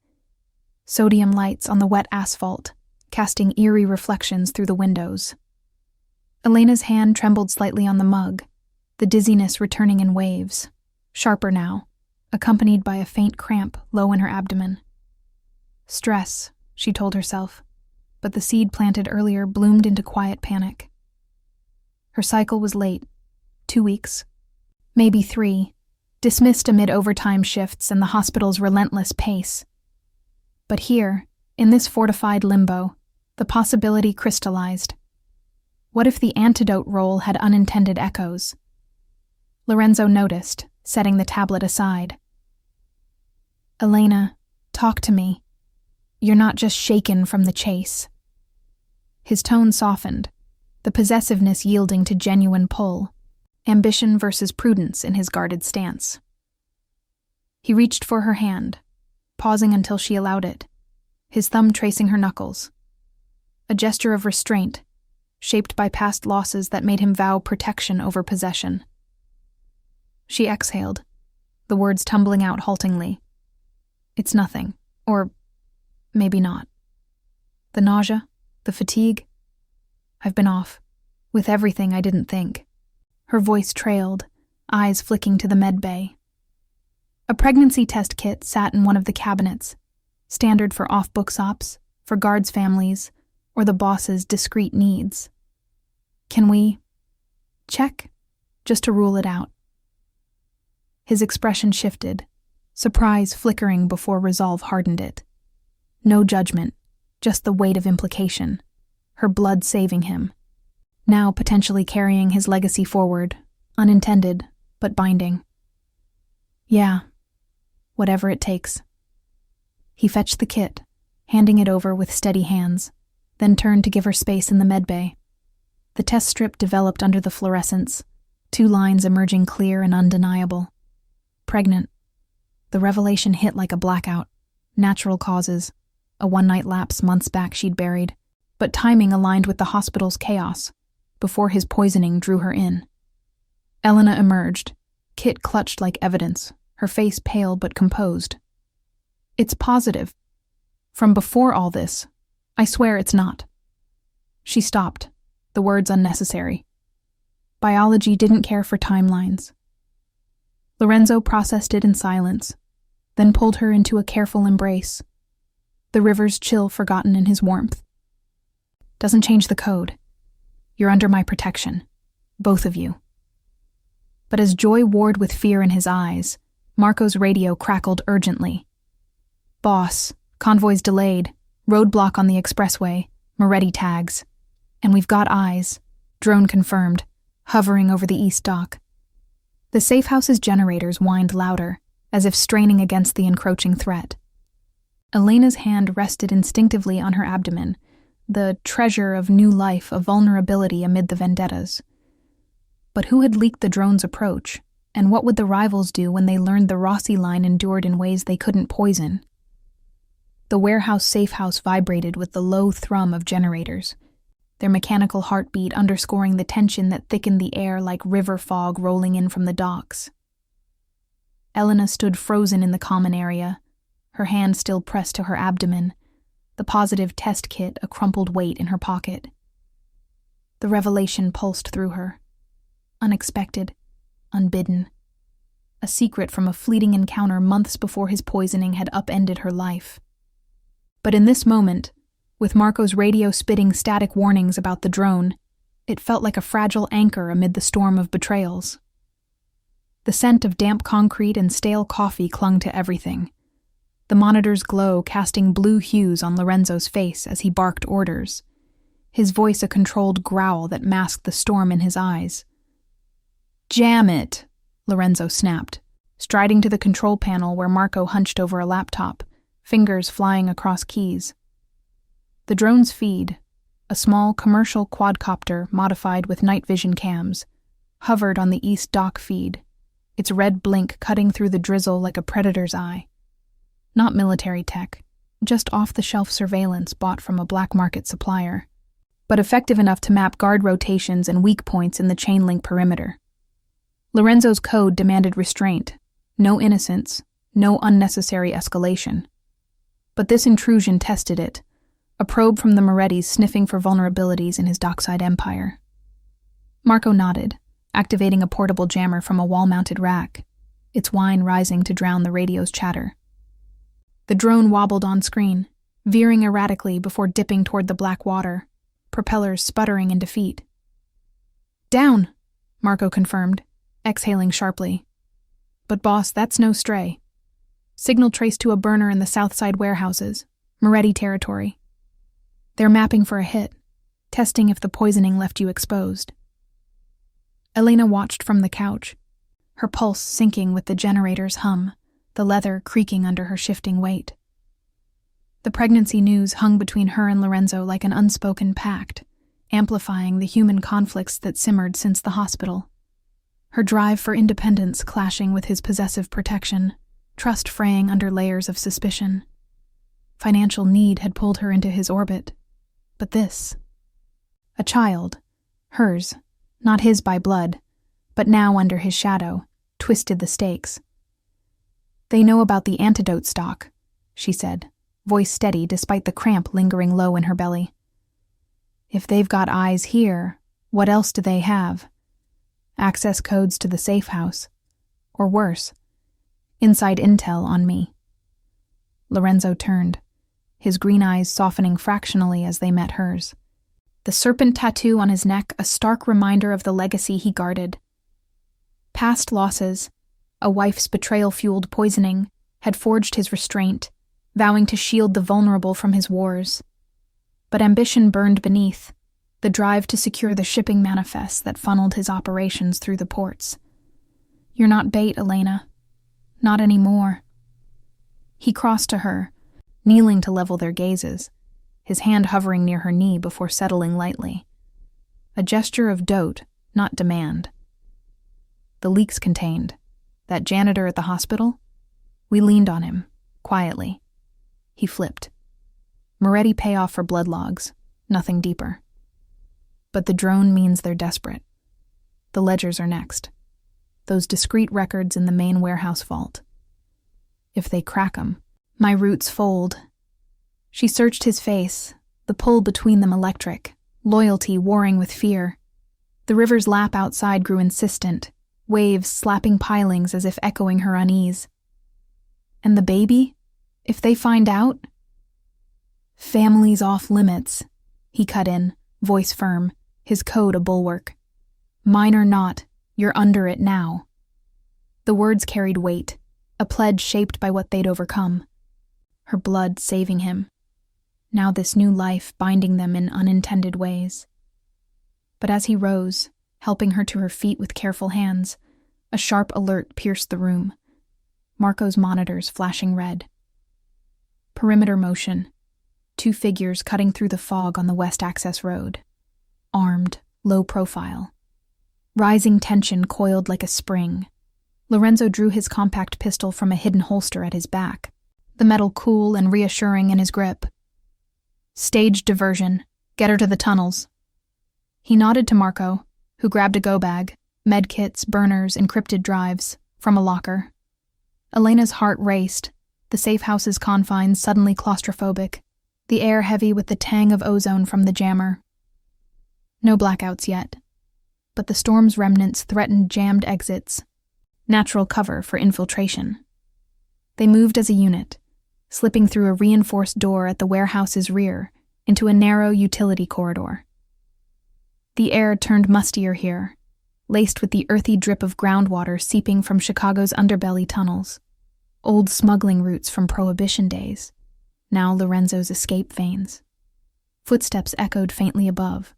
Sodium lights on the wet asphalt, casting eerie reflections through the windows. Elena's hand trembled slightly on the mug, the dizziness returning in waves, sharper now, accompanied by a faint cramp low in her abdomen. Stress, she told herself, but the seed planted earlier bloomed into quiet panic. Her cycle was late, 2 weeks, maybe 3, dismissed amid overtime shifts and the hospital's relentless pace. But here, in this fortified limbo, the possibility crystallized. What if the antidote role had unintended echoes? Lorenzo noticed, setting the tablet aside. "Elena, talk to me. You're not just shaken from the chase." His tone softened, the possessiveness yielding to genuine pull. ambition versus prudence in his guarded stance. He reached for her hand, pausing until she allowed it, his thumb tracing her knuckles. A gesture of restraint, shaped by past losses that made him vow protection over possession. She exhaled, the words tumbling out haltingly. It's nothing, or maybe not. The nausea, the fatigue. I've been off, with everything I didn't think. Her voice trailed, eyes flicking to the med bay. A pregnancy test kit sat in one of the cabinets, standard for off-book ops, for guards' families, or the boss's discreet needs. Can we check, just to rule it out? His expression shifted, surprise flickering before resolve hardened it. No judgment, just the weight of implication, her blood saving him, now potentially carrying his legacy forward, unintended, but binding. Yeah, whatever it takes. He fetched the kit, handing it over with steady hands, then turned to give her space in the medbay. The test strip developed under the fluorescence, 2 lines emerging clear and undeniable. Pregnant. The revelation hit like a blackout. Natural causes. A one-night lapse months back she'd buried. But timing aligned with the hospital's chaos, before his poisoning drew her in. Elena emerged, kit clutched like evidence, her face pale but composed. It's positive. From before all this, I swear it's not. She stopped, the words unnecessary. Biology didn't care for timelines. Lorenzo processed it in silence, then pulled her into a careful embrace, the river's chill forgotten in his warmth. Doesn't change the code. You're under my protection, both of you. But as joy warred with fear in his eyes, Marco's radio crackled urgently. Boss, convoy's delayed, roadblock on the expressway, Moretti tags. And we've got eyes, drone confirmed, hovering over the east dock. The safe house's generators whined louder, as if straining against the encroaching threat. Elena's hand rested instinctively on her abdomen, the treasure of new life, a vulnerability amid the vendettas. But who had leaked the drone's approach, and what would the rivals do when they learned the Rossi line endured in ways they couldn't poison? The warehouse safe house vibrated with the low thrum of generators, their mechanical heartbeat underscoring the tension that thickened the air like river fog rolling in from the docks. Elena stood frozen in the common area, her hand still pressed to her abdomen, the positive test kit a crumpled weight in her pocket. The revelation pulsed through her. Unexpected, unbidden. A secret from a fleeting encounter months before his poisoning had upended her life. But in this moment, with Marco's radio spitting static warnings about the drone, it felt like a fragile anchor amid the storm of betrayals. The scent of damp concrete and stale coffee clung to everything, the monitor's glow casting blue hues on Lorenzo's face as he barked orders, his voice a controlled growl that masked the storm in his eyes. "Jam it!" Lorenzo snapped, striding to the control panel where Marco hunched over a laptop, fingers flying across keys. The drone's feed, a small commercial quadcopter modified with night vision cams, hovered on the east dock feed, its red blink cutting through the drizzle like a predator's eye. Not military tech, just off-the-shelf surveillance bought from a black market supplier, but effective enough to map guard rotations and weak points in the chain link perimeter. Lorenzo's code demanded restraint, no innocence, no unnecessary escalation. But this intrusion tested it, a probe from the Morettis sniffing for vulnerabilities in his dockside empire. Marco nodded, activating a portable jammer from a wall-mounted rack, its whine rising to drown the radio's chatter. The drone wobbled on screen, veering erratically before dipping toward the black water, propellers sputtering in defeat. "Down," Marco confirmed, exhaling sharply. "But boss, that's no stray. Signal traced to a burner in the Southside warehouses, Moretti territory. They're mapping for a hit, testing if the poisoning left you exposed." Elena watched from the couch, her pulse syncing with the generator's hum, the leather creaking under her shifting weight. The pregnancy news hung between her and Lorenzo like an unspoken pact, amplifying the human conflicts that simmered since the hospital. her drive for independence clashing with his possessive protection, trust fraying under layers of suspicion. Financial need had pulled her into his orbit, but this... A child, hers, not his by blood, but now under his shadow, twisted the stakes. "They know about the Antidote stock," she said, voice steady despite the cramp lingering low in her belly. "If they've got eyes here, what else do they have? Access codes to the safe house. Or worse, inside intel on me." Lorenzo turned, his green eyes softening fractionally as they met hers. The serpent tattoo on his neck a stark reminder of the legacy he guarded. Past losses, a wife's betrayal-fueled poisoning, had forged his restraint, vowing to shield the vulnerable from his wars. But ambition burned beneath, the drive to secure the shipping manifests that funneled his operations through the ports. "You're not bait, Elena. Not anymore." He crossed to her, kneeling to level their gazes, his hand hovering near her knee before settling lightly. A gesture of dote, not demand. "The leaks contained. That janitor at the hospital? We leaned on him, quietly." He flipped. "Moretti payoff for blood logs, nothing deeper. But the drone means they're desperate. The ledgers are next. Those discrete records in the main warehouse vault. If they crack 'em, my roots fold." She searched his face, the pull between them electric, loyalty warring with fear. The river's lap outside grew insistent, waves slapping pilings as if echoing her unease. "And the baby? If they find out?" "Family's off limits," he cut in, voice firm, his code a bulwark. "Mine or not, you're under it now." The words carried weight, a pledge shaped by what they'd overcome. Her blood saving him. Now this new life binding them in unintended ways. But as he rose, helping her to her feet with careful hands, a sharp alert pierced the room. Marco's monitors flashing red. Perimeter motion. 2 figures cutting through the fog on the West Access Road. Armed, low profile. Rising tension coiled like a spring. Lorenzo drew his compact pistol from a hidden holster at his back, the metal cool and reassuring in his grip. "Stage diversion. Get her to the tunnels." He nodded to Marco, who grabbed a go-bag, medkits, burners, encrypted drives, from a locker. Elena's heart raced, the safe house's confines suddenly claustrophobic, the air heavy with the tang of ozone from the jammer. No blackouts yet, but the storm's remnants threatened jammed exits, natural cover for infiltration. They moved as a unit, slipping through a reinforced door at the warehouse's rear into a narrow utility corridor. The air turned mustier here, laced with the earthy drip of groundwater seeping from Chicago's underbelly tunnels, old smuggling routes from Prohibition days, now Lorenzo's escape veins. Footsteps echoed faintly above,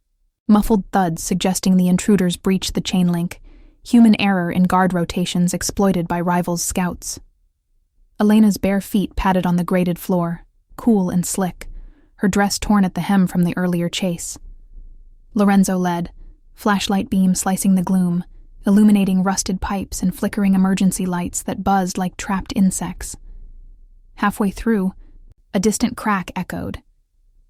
muffled thuds suggesting the intruders breached the chain link, human error in guard rotations exploited by rivals' scouts. Elena's bare feet padded on the grated floor, cool and slick, her dress torn at the hem from the earlier chase. Lorenzo led, flashlight beam slicing the gloom, illuminating rusted pipes and flickering emergency lights that buzzed like trapped insects. Halfway through, a distant crack echoed.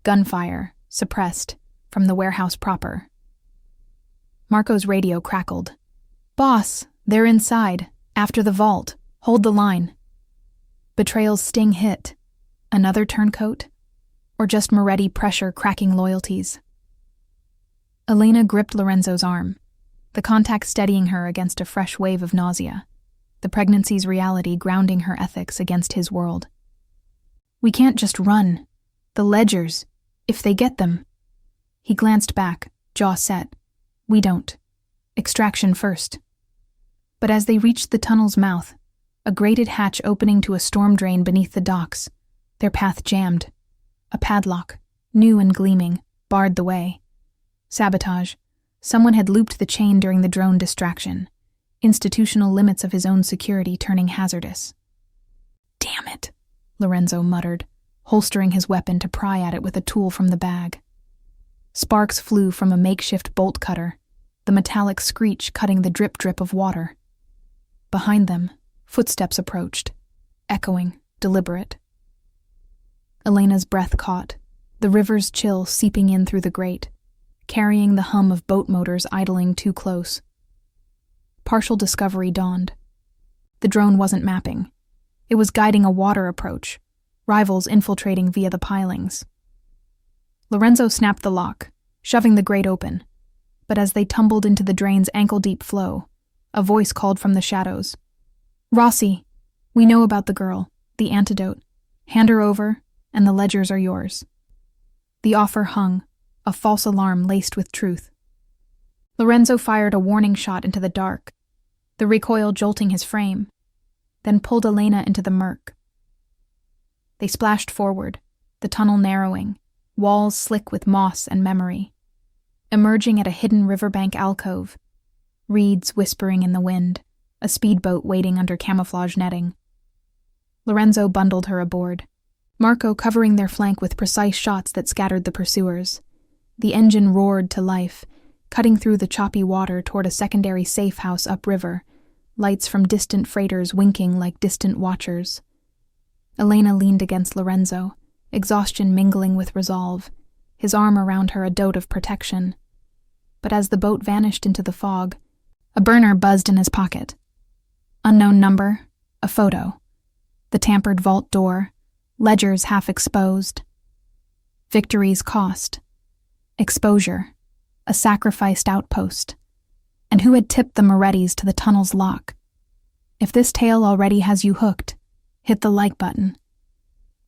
Gunfire, suppressed, from the warehouse proper. Marco's radio crackled. "Boss, they're inside, after the vault. Hold the line." Betrayal's sting hit. Another turncoat? Or just Moretti pressure cracking loyalties? Elena gripped Lorenzo's arm, the contact steadying her against a fresh wave of nausea, the pregnancy's reality grounding her ethics against his world. "We can't just run. The ledgers, if they get them." He glanced back, jaw set. "We don't. Extraction first." But as they reached the tunnel's mouth, a grated hatch opening to a storm drain beneath the docks, their path jammed. A padlock, new and gleaming, barred the way. Sabotage. Someone had looped the chain during the drone distraction, institutional limits of his own security turning hazardous. "Damn it," Lorenzo muttered, holstering his weapon to pry at it with a tool from the bag. Sparks flew from a makeshift bolt cutter, the metallic screech cutting the drip-drip of water. Behind them, footsteps approached, echoing, deliberate. Elena's breath caught, the river's chill seeping in through the grate, carrying the hum of boat motors idling too close. Partial discovery dawned. The drone wasn't mapping. It was guiding a water approach, rivals infiltrating via the pilings. Lorenzo snapped the lock, shoving the grate open, but as they tumbled into the drain's ankle-deep flow, a voice called from the shadows. "Rossi, we know about the girl, the antidote. Hand her over, and the ledgers are yours." The offer hung, a false alarm laced with truth. Lorenzo fired a warning shot into the dark, the recoil jolting his frame, then pulled Elena into the murk. They splashed forward, the tunnel narrowing, walls slick with moss and memory. Emerging at a hidden riverbank alcove, reeds whispering in the wind, a speedboat waiting under camouflage netting. Lorenzo bundled her aboard, Marco covering their flank with precise shots that scattered the pursuers. The engine roared to life, cutting through the choppy water toward a secondary safe house upriver, lights from distant freighters winking like distant watchers. Elena leaned against Lorenzo, exhaustion mingling with resolve, his arm around her a dote of protection. But as the boat vanished into the fog, a burner buzzed in his pocket. Unknown number, a photo. The tampered vault door, ledgers half exposed. Victory's cost. Exposure. A sacrificed outpost. And who had tipped the Morettis to the tunnel's lock? If this tale already has you hooked, hit the like button.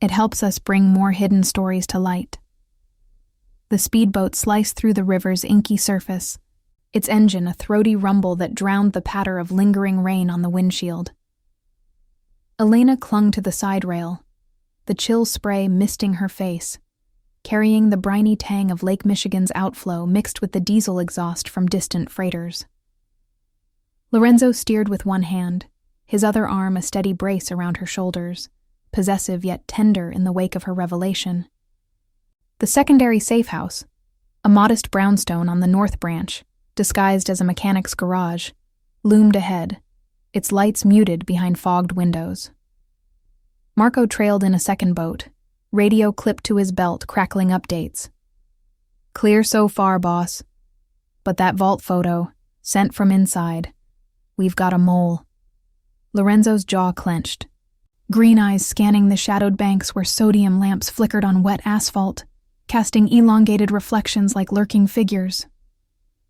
It helps us bring more hidden stories to light. The speedboat sliced through the river's inky surface, its engine a throaty rumble that drowned the patter of lingering rain on the windshield. Elena clung to the side rail, the chill spray misting her face, carrying the briny tang of Lake Michigan's outflow mixed with the diesel exhaust from distant freighters. Lorenzo steered with one hand, his other arm a steady brace around her shoulders, possessive yet tender in the wake of her revelation. The secondary safe house, a modest brownstone on the north branch, disguised as a mechanic's garage, loomed ahead, its lights muted behind fogged windows. Marco trailed in a second boat, radio clipped to his belt crackling updates. "Clear so far, boss. But that vault photo, sent from inside. We've got a mole." Lorenzo's jaw clenched, green eyes scanning the shadowed banks where sodium lamps flickered on wet asphalt, casting elongated reflections like lurking figures.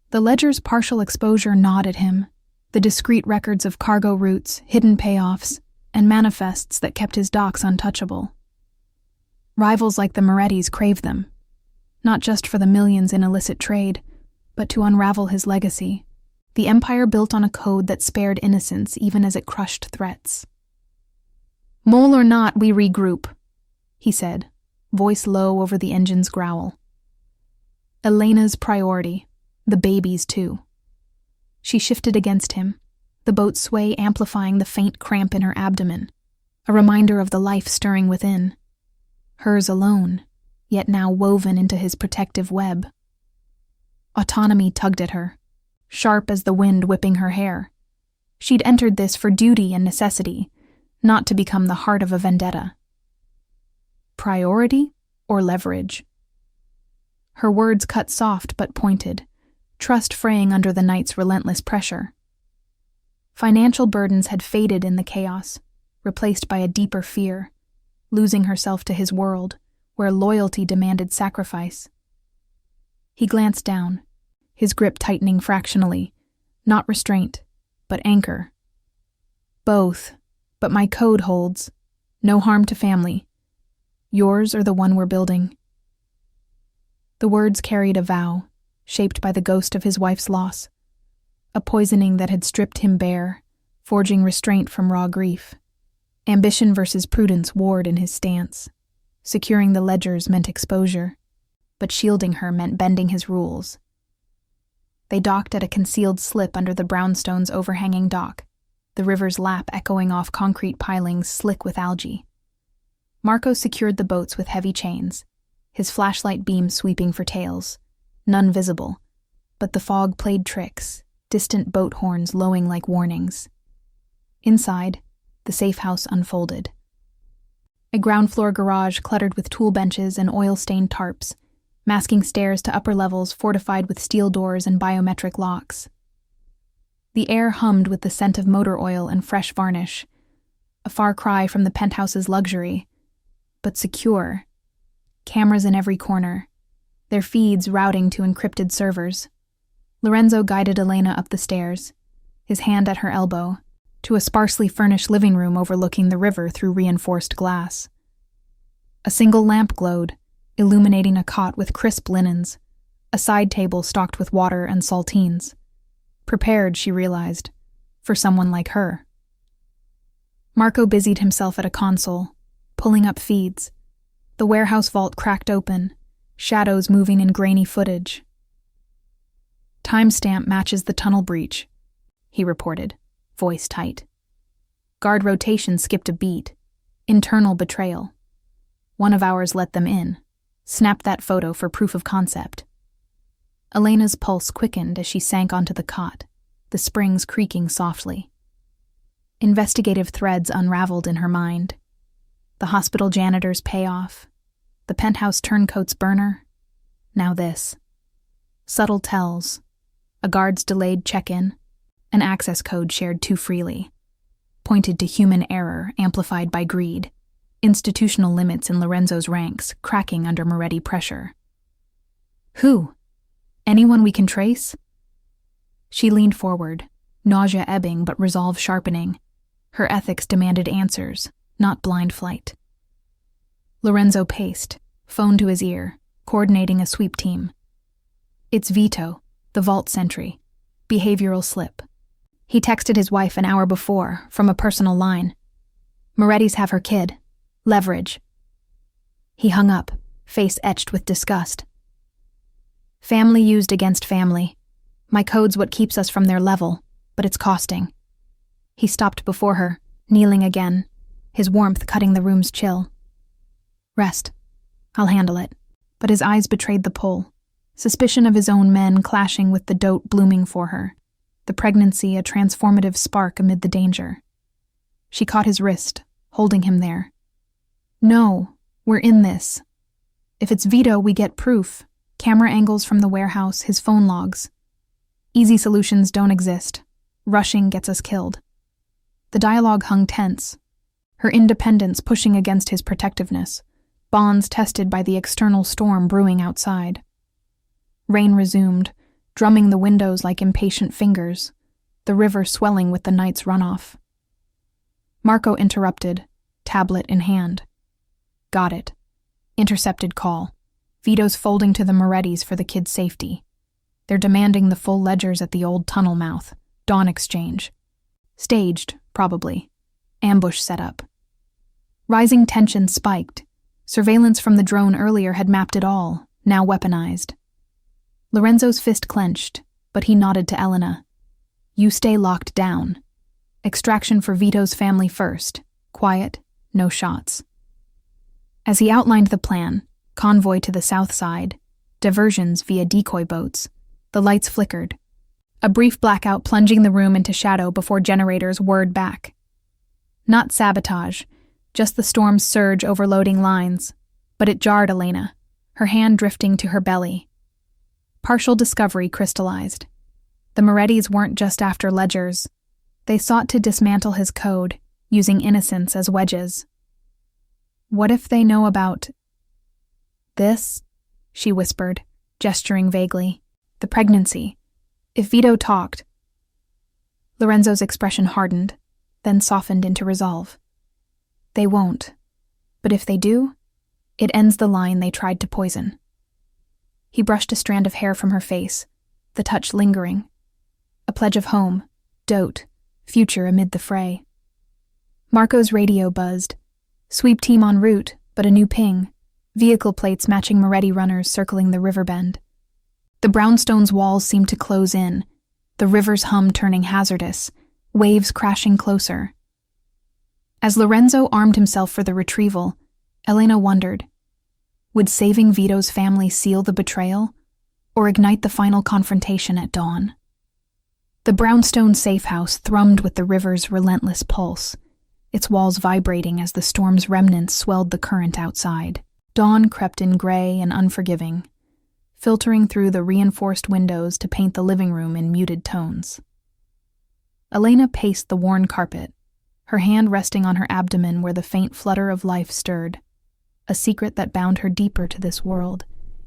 The ledger's partial exposure gnawed at him, the discrete records of cargo routes, hidden payoffs, and manifests that kept his docks untouchable. Rivals like the Morettis craved them, not just for the millions in illicit trade, but to unravel his legacy, the empire built on a code that spared innocence even as it crushed threats. "Mole or not, we regroup," he said, voice low over the engine's growl. Elena's priority, the baby's too. She shifted against him, the boat's sway amplifying the faint cramp in her abdomen, a reminder of the life stirring within. Hers alone, yet now woven into his protective web. Autonomy tugged at her, sharp as the wind whipping her hair. She'd entered this for duty and necessity, not to become the heart of a vendetta. Priority or leverage? Her words cut soft but pointed, trust fraying under the night's relentless pressure. Financial burdens had faded in the chaos, replaced by a deeper fear, losing herself to his world, where loyalty demanded sacrifice. He glanced down, his grip tightening fractionally, not restraint, but anchor. "Both, but my code holds. No harm to family. Yours or the one we're building." The words carried a vow, shaped by the ghost of his wife's loss, a poisoning that had stripped him bare, forging restraint from raw grief. Ambition versus prudence warred in his stance. Securing the ledgers meant exposure, but shielding her meant bending his rules. They docked at a concealed slip under the brownstone's overhanging dock, the river's lap echoing off concrete pilings slick with algae. Marco secured the boats with heavy chains, his flashlight beam sweeping for tails, none visible, but the fog played tricks, distant boat horns lowing like warnings. Inside, the safe house unfolded. A ground-floor garage cluttered with tool benches and oil-stained tarps, masking stairs to upper levels fortified with steel doors and biometric locks. The air hummed with the scent of motor oil and fresh varnish, a far cry from the penthouse's luxury, but secure. Cameras in every corner, their feeds routing to encrypted servers. Lorenzo guided Elena up the stairs, his hand at her elbow, to a sparsely furnished living room overlooking the river through reinforced glass. A single lamp glowed, illuminating a cot with crisp linens, a side table stocked with water and saltines. Prepared, she realized, for someone like her. Marco busied himself at a console, pulling up feeds. The warehouse vault cracked open, shadows moving in grainy footage. "Timestamp matches the tunnel breach," he reported, voice tight. "Guard rotation skipped a beat. Internal betrayal. One of ours let them in. Snapped that photo for proof of concept." Elena's pulse quickened as she sank onto the cot, the springs creaking softly. Investigative threads unraveled in her mind. The hospital janitor's payoff, the penthouse turncoat's burner, now this. Subtle tells, a guard's delayed check-in, an access code shared too freely, pointed to human error amplified by greed, institutional limits in Lorenzo's ranks cracking under Moretti pressure. Who? Anyone we can trace? She leaned forward, nausea ebbing but resolve sharpening. Her ethics demanded answers, not blind flight. Lorenzo paced, phone to his ear, coordinating a sweep team. "It's Vito, the vault sentry. Behavioral slip. He texted his wife an hour before, from a personal line. Moretti's have her kid. Leverage." He hung up, face etched with disgust. "Family used against family. My code's what keeps us from their level, but it's costing." He stopped before her, kneeling again, his warmth cutting the room's chill. "Rest. I'll handle it." But his eyes betrayed the pull, suspicion of his own men clashing with the dote blooming for her, the pregnancy a transformative spark amid the danger. She caught his wrist, holding him there. "No, we're in this. If it's Vito, we get proof. Camera angles from the warehouse, his phone logs. Easy solutions don't exist. Rushing gets us killed." The dialogue hung tense, her independence pushing against his protectiveness, bonds tested by the external storm brewing outside. Rain resumed, drumming the windows like impatient fingers, the river swelling with the night's runoff. Marco interrupted, tablet in hand. "Got it. Intercepted call. Vito's folding to the Morettis for the kid's safety. They're demanding the full ledgers at the old tunnel mouth. Dawn exchange. Staged, probably. Ambush set up." Rising tension spiked. Surveillance from the drone earlier had mapped it all, now weaponized. Lorenzo's fist clenched, but he nodded to Elena. "You stay locked down. Extraction for Vito's family first. Quiet, no shots." As he outlined the plan, convoy to the south side, diversions via decoy boats, the lights flickered. A brief blackout plunging the room into shadow before generators whirred back. Not sabotage, just the storm's surge overloading lines, but it jarred Elena, her hand drifting to her belly. Partial discovery crystallized. The Morettis weren't just after ledgers. They sought to dismantle his code, using innocence as wedges. What if they know about this? She whispered, gesturing vaguely. The pregnancy. If Vito talked. Lorenzo's expression hardened, then softened into resolve. They won't. But if they do, it ends the line they tried to poison. He brushed a strand of hair from her face, the touch lingering. A pledge of home, dote, future amid the fray. Marco's radio buzzed. Sweep team en route, but a new ping. Vehicle plates matching Moretti runners circling the river bend. The brownstone's walls seemed to close in, the river's hum turning hazardous, waves crashing closer. As Lorenzo armed himself for the retrieval, Elena wondered, would saving Vito's family seal the betrayal? or ignite the final confrontation at dawn. The brownstone safe house thrummed with the river's relentless pulse, its walls vibrating as the storm's remnants swelled the current outside. Dawn crept in gray and unforgiving, filtering through the reinforced windows to paint the living room in muted tones. Elena paced the worn carpet, her hand resting on her abdomen where the faint flutter of life stirred, a secret that bound her deeper to this world,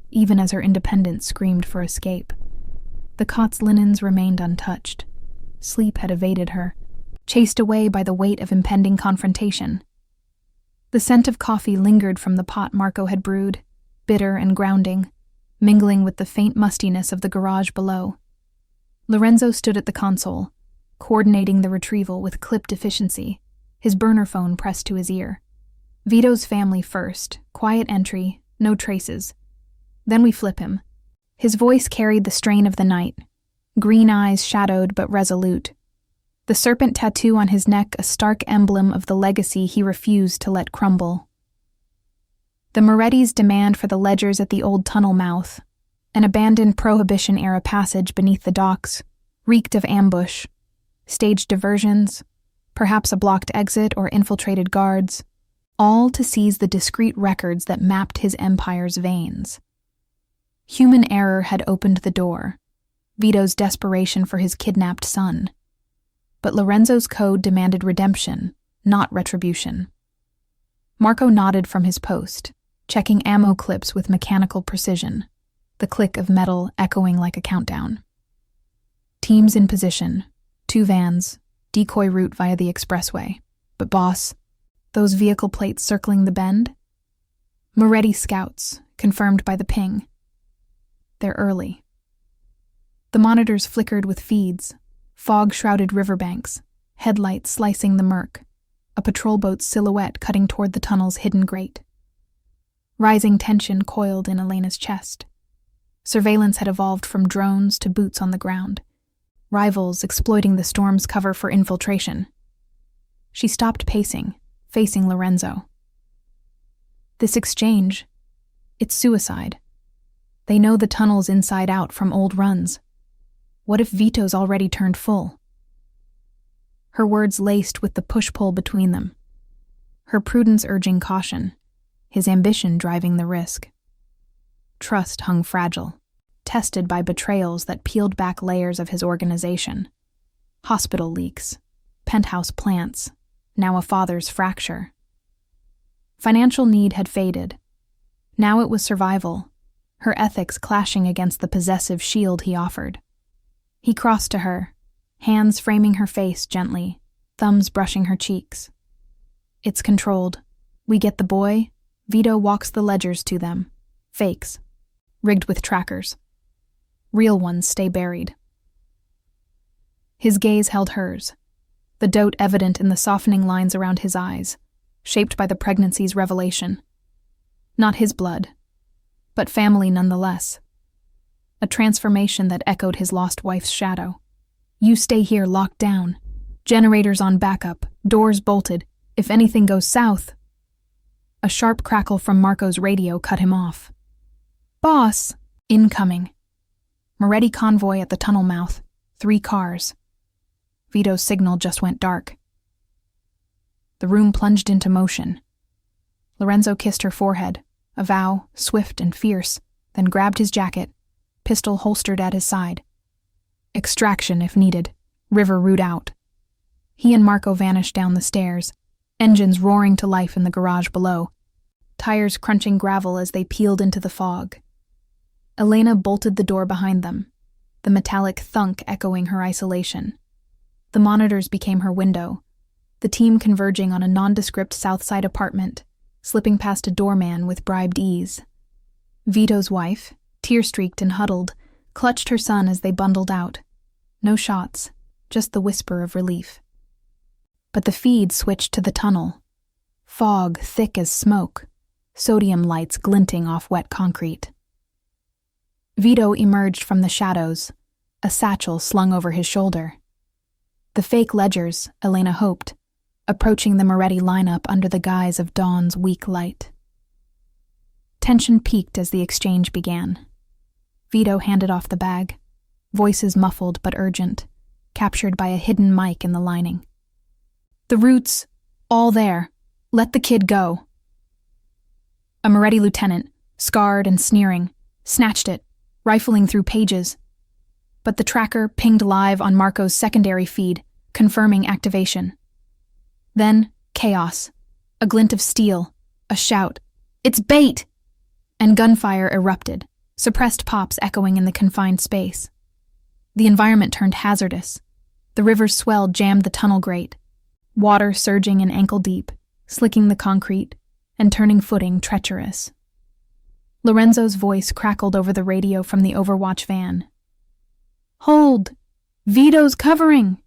even as her independence screamed for escape. The cot's linens remained untouched. Sleep had evaded her, chased away by the weight of impending confrontation. The scent of coffee lingered from the pot Marco had brewed, bitter and grounding, mingling with the faint mustiness of the garage below. Lorenzo stood at the console, coordinating the retrieval with clipped efficiency, his burner phone pressed to his ear. Vito's family first, quiet entry, no traces. Then we flip him. His voice carried the strain of the night, green eyes shadowed but resolute. The serpent tattoo on his neck a stark emblem of the legacy he refused to let crumble. The Moretti's demand for the ledgers at the old tunnel mouth, an abandoned Prohibition-era passage beneath the docks, reeked of ambush, staged diversions, perhaps a blocked exit or infiltrated guards, all to seize the discreet records that mapped his empire's veins. Human error had opened the door, Vito's desperation for his kidnapped son. But Lorenzo's code demanded redemption, not retribution. Marco nodded from his post, checking ammo clips with mechanical precision, the click of metal echoing like a countdown. Teams in position, 2 vans, decoy route via the expressway. But boss, those vehicle plates circling the bend? Moretti scouts, confirmed by the ping. They're early. The monitors flickered with feeds, fog-shrouded riverbanks, headlights slicing the murk, a patrol boat's silhouette cutting toward the tunnel's hidden grate. Rising tension coiled in Elena's chest. Surveillance had evolved from drones to boots on the ground, rivals exploiting the storm's cover for infiltration. She stopped pacing, facing Lorenzo. This exchange, it's suicide. They know the tunnel's inside out from old runs. What if Vito's already turned full? Her words laced with the push-pull between them. Her prudence urging caution, his ambition driving the risk. Trust hung fragile, tested by betrayals that peeled back layers of his organization. Hospital leaks, penthouse plants, now a father's fracture. Financial need had faded. Now it was survival, her ethics clashing against the possessive shield he offered. He crossed to her, hands framing her face gently, thumbs brushing her cheeks. It's controlled. We get the boy, Vito walks the ledgers to them. Fakes, rigged with trackers. Real ones stay buried. His gaze held hers, the dote evident in the softening lines around his eyes, shaped by the pregnancy's revelation. Not his blood, but family nonetheless. A transformation that echoed his lost wife's shadow. You stay here locked down. Generators on backup, doors bolted. If anything goes south. A sharp crackle from Marco's radio cut him off. Boss! Incoming. Moretti convoy at the tunnel mouth. 3 cars. Vito's signal just went dark. The room plunged into motion. Lorenzo kissed her forehead, a vow, swift and fierce, then grabbed his jacket, pistol holstered at his side. Extraction if needed, river route out. He and Marco vanished down the stairs, engines roaring to life in the garage below, tires crunching gravel as they peeled into the fog. Elena bolted the door behind them, the metallic thunk echoing her isolation. The monitors became her window, the team converging on a nondescript Southside apartment, slipping past a doorman with bribed ease. Vito's wife, tear-streaked and huddled, clutched her son as they bundled out. No shots, just the whisper of relief. But the feed switched to the tunnel. Fog thick as smoke, sodium lights glinting off wet concrete. Vito emerged from the shadows, a satchel slung over his shoulder. The fake ledgers, Elena hoped, approaching the Moretti lineup under the guise of dawn's weak light. Tension peaked as the exchange began. Vito handed off the bag, voices muffled but urgent, captured by a hidden mic in the lining. "The roots, all there. Let the kid go." A Moretti lieutenant, scarred and sneering, snatched it, rifling through pages. But the tracker pinged live on Marco's secondary feed, confirming activation. Then, chaos. A glint of steel, a shout, "It's bait!" And gunfire erupted, suppressed pops echoing in the confined space. The environment turned hazardous. The river's swell jammed the tunnel grate, water surging in ankle deep, slicking the concrete, and turning footing treacherous. Lorenzo's voice crackled over the radio from the Overwatch van. "Hold! Vito's covering!"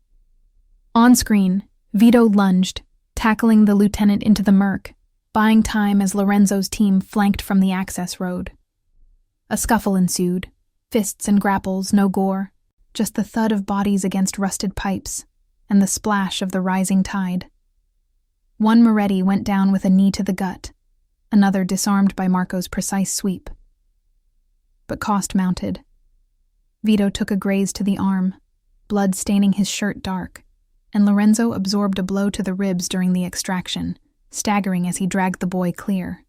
On screen, Vito lunged, tackling the lieutenant into the murk, buying time as Lorenzo's team flanked from the access road. A scuffle ensued, fists and grapples, no gore, just the thud of bodies against rusted pipes, and the splash of the rising tide. One Moretti went down with a knee to the gut, another disarmed by Marco's precise sweep. But cost mounted. Vito took a graze to the arm, blood staining his shirt dark, and Lorenzo absorbed a blow to the ribs during the extraction, staggering as he dragged the boy clear.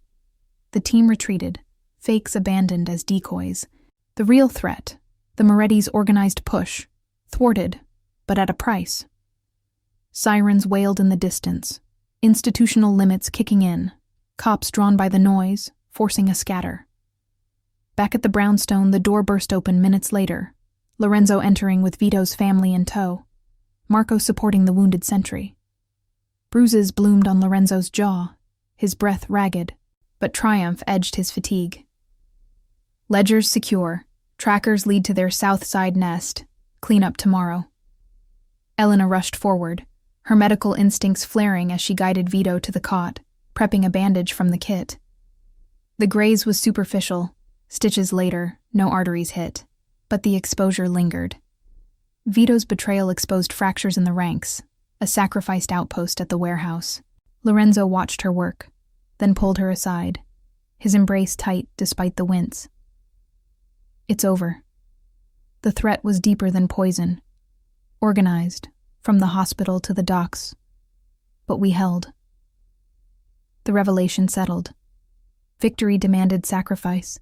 The team retreated, fakes abandoned as decoys. The real threat, the Moretti's organized push, thwarted, but at a price. Sirens wailed in the distance, institutional limits kicking in, cops drawn by the noise, forcing a scatter. Back at the brownstone, the door burst open minutes later, Lorenzo entering with Vito's family in tow, Marco supporting the wounded sentry. Bruises bloomed on Lorenzo's jaw, his breath ragged, but triumph edged his fatigue. Ledgers secure, trackers lead to their south side nest, clean up tomorrow. Elena rushed forward, her medical instincts flaring as she guided Vito to the cot, prepping a bandage from the kit. The graze was superficial, stitches later, no arteries hit, but the exposure lingered. Vito's betrayal exposed fractures in the ranks, a sacrificed outpost at the warehouse. Lorenzo watched her work, then pulled her aside, his embrace tight despite the wince. "It's over." The threat was deeper than poison, organized, from the hospital to the docks. But we held. The revelation settled. Victory demanded sacrifice.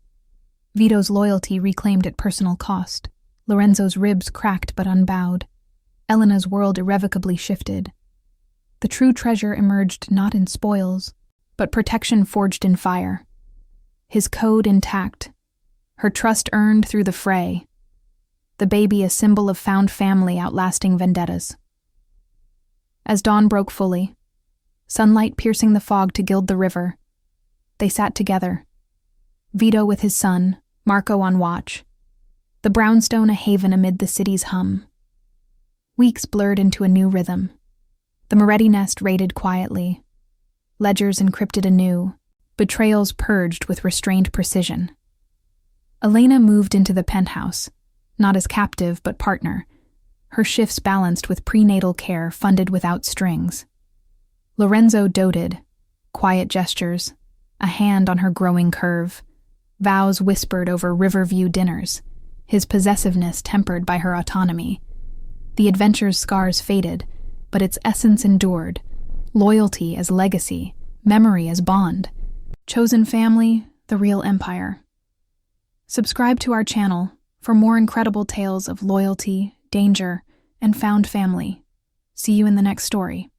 Vito's loyalty reclaimed at personal cost. Lorenzo's ribs cracked but unbowed. Elena's world irrevocably shifted. The true treasure emerged not in spoils, but protection forged in fire. His code intact, her trust earned through the fray. The baby a symbol of found family outlasting vendettas. As dawn broke fully, sunlight piercing the fog to gild the river, they sat together, Vito with his son, Marco on watch, the brownstone a haven amid the city's hum. Weeks blurred into a new rhythm. The Moretti nest raided quietly, ledgers encrypted anew, betrayals purged with restrained precision. Elena moved into the penthouse, not as captive but partner, her shifts balanced with prenatal care funded without strings. Lorenzo doted, quiet gestures, a hand on her growing curve, vows whispered over Riverview dinners, his possessiveness tempered by her autonomy. The adventure's scars faded, but its essence endured, loyalty as legacy, memory as bond. Chosen family, the real empire. Subscribe to our channel for more incredible tales of loyalty, danger, and found family. See you in the next story.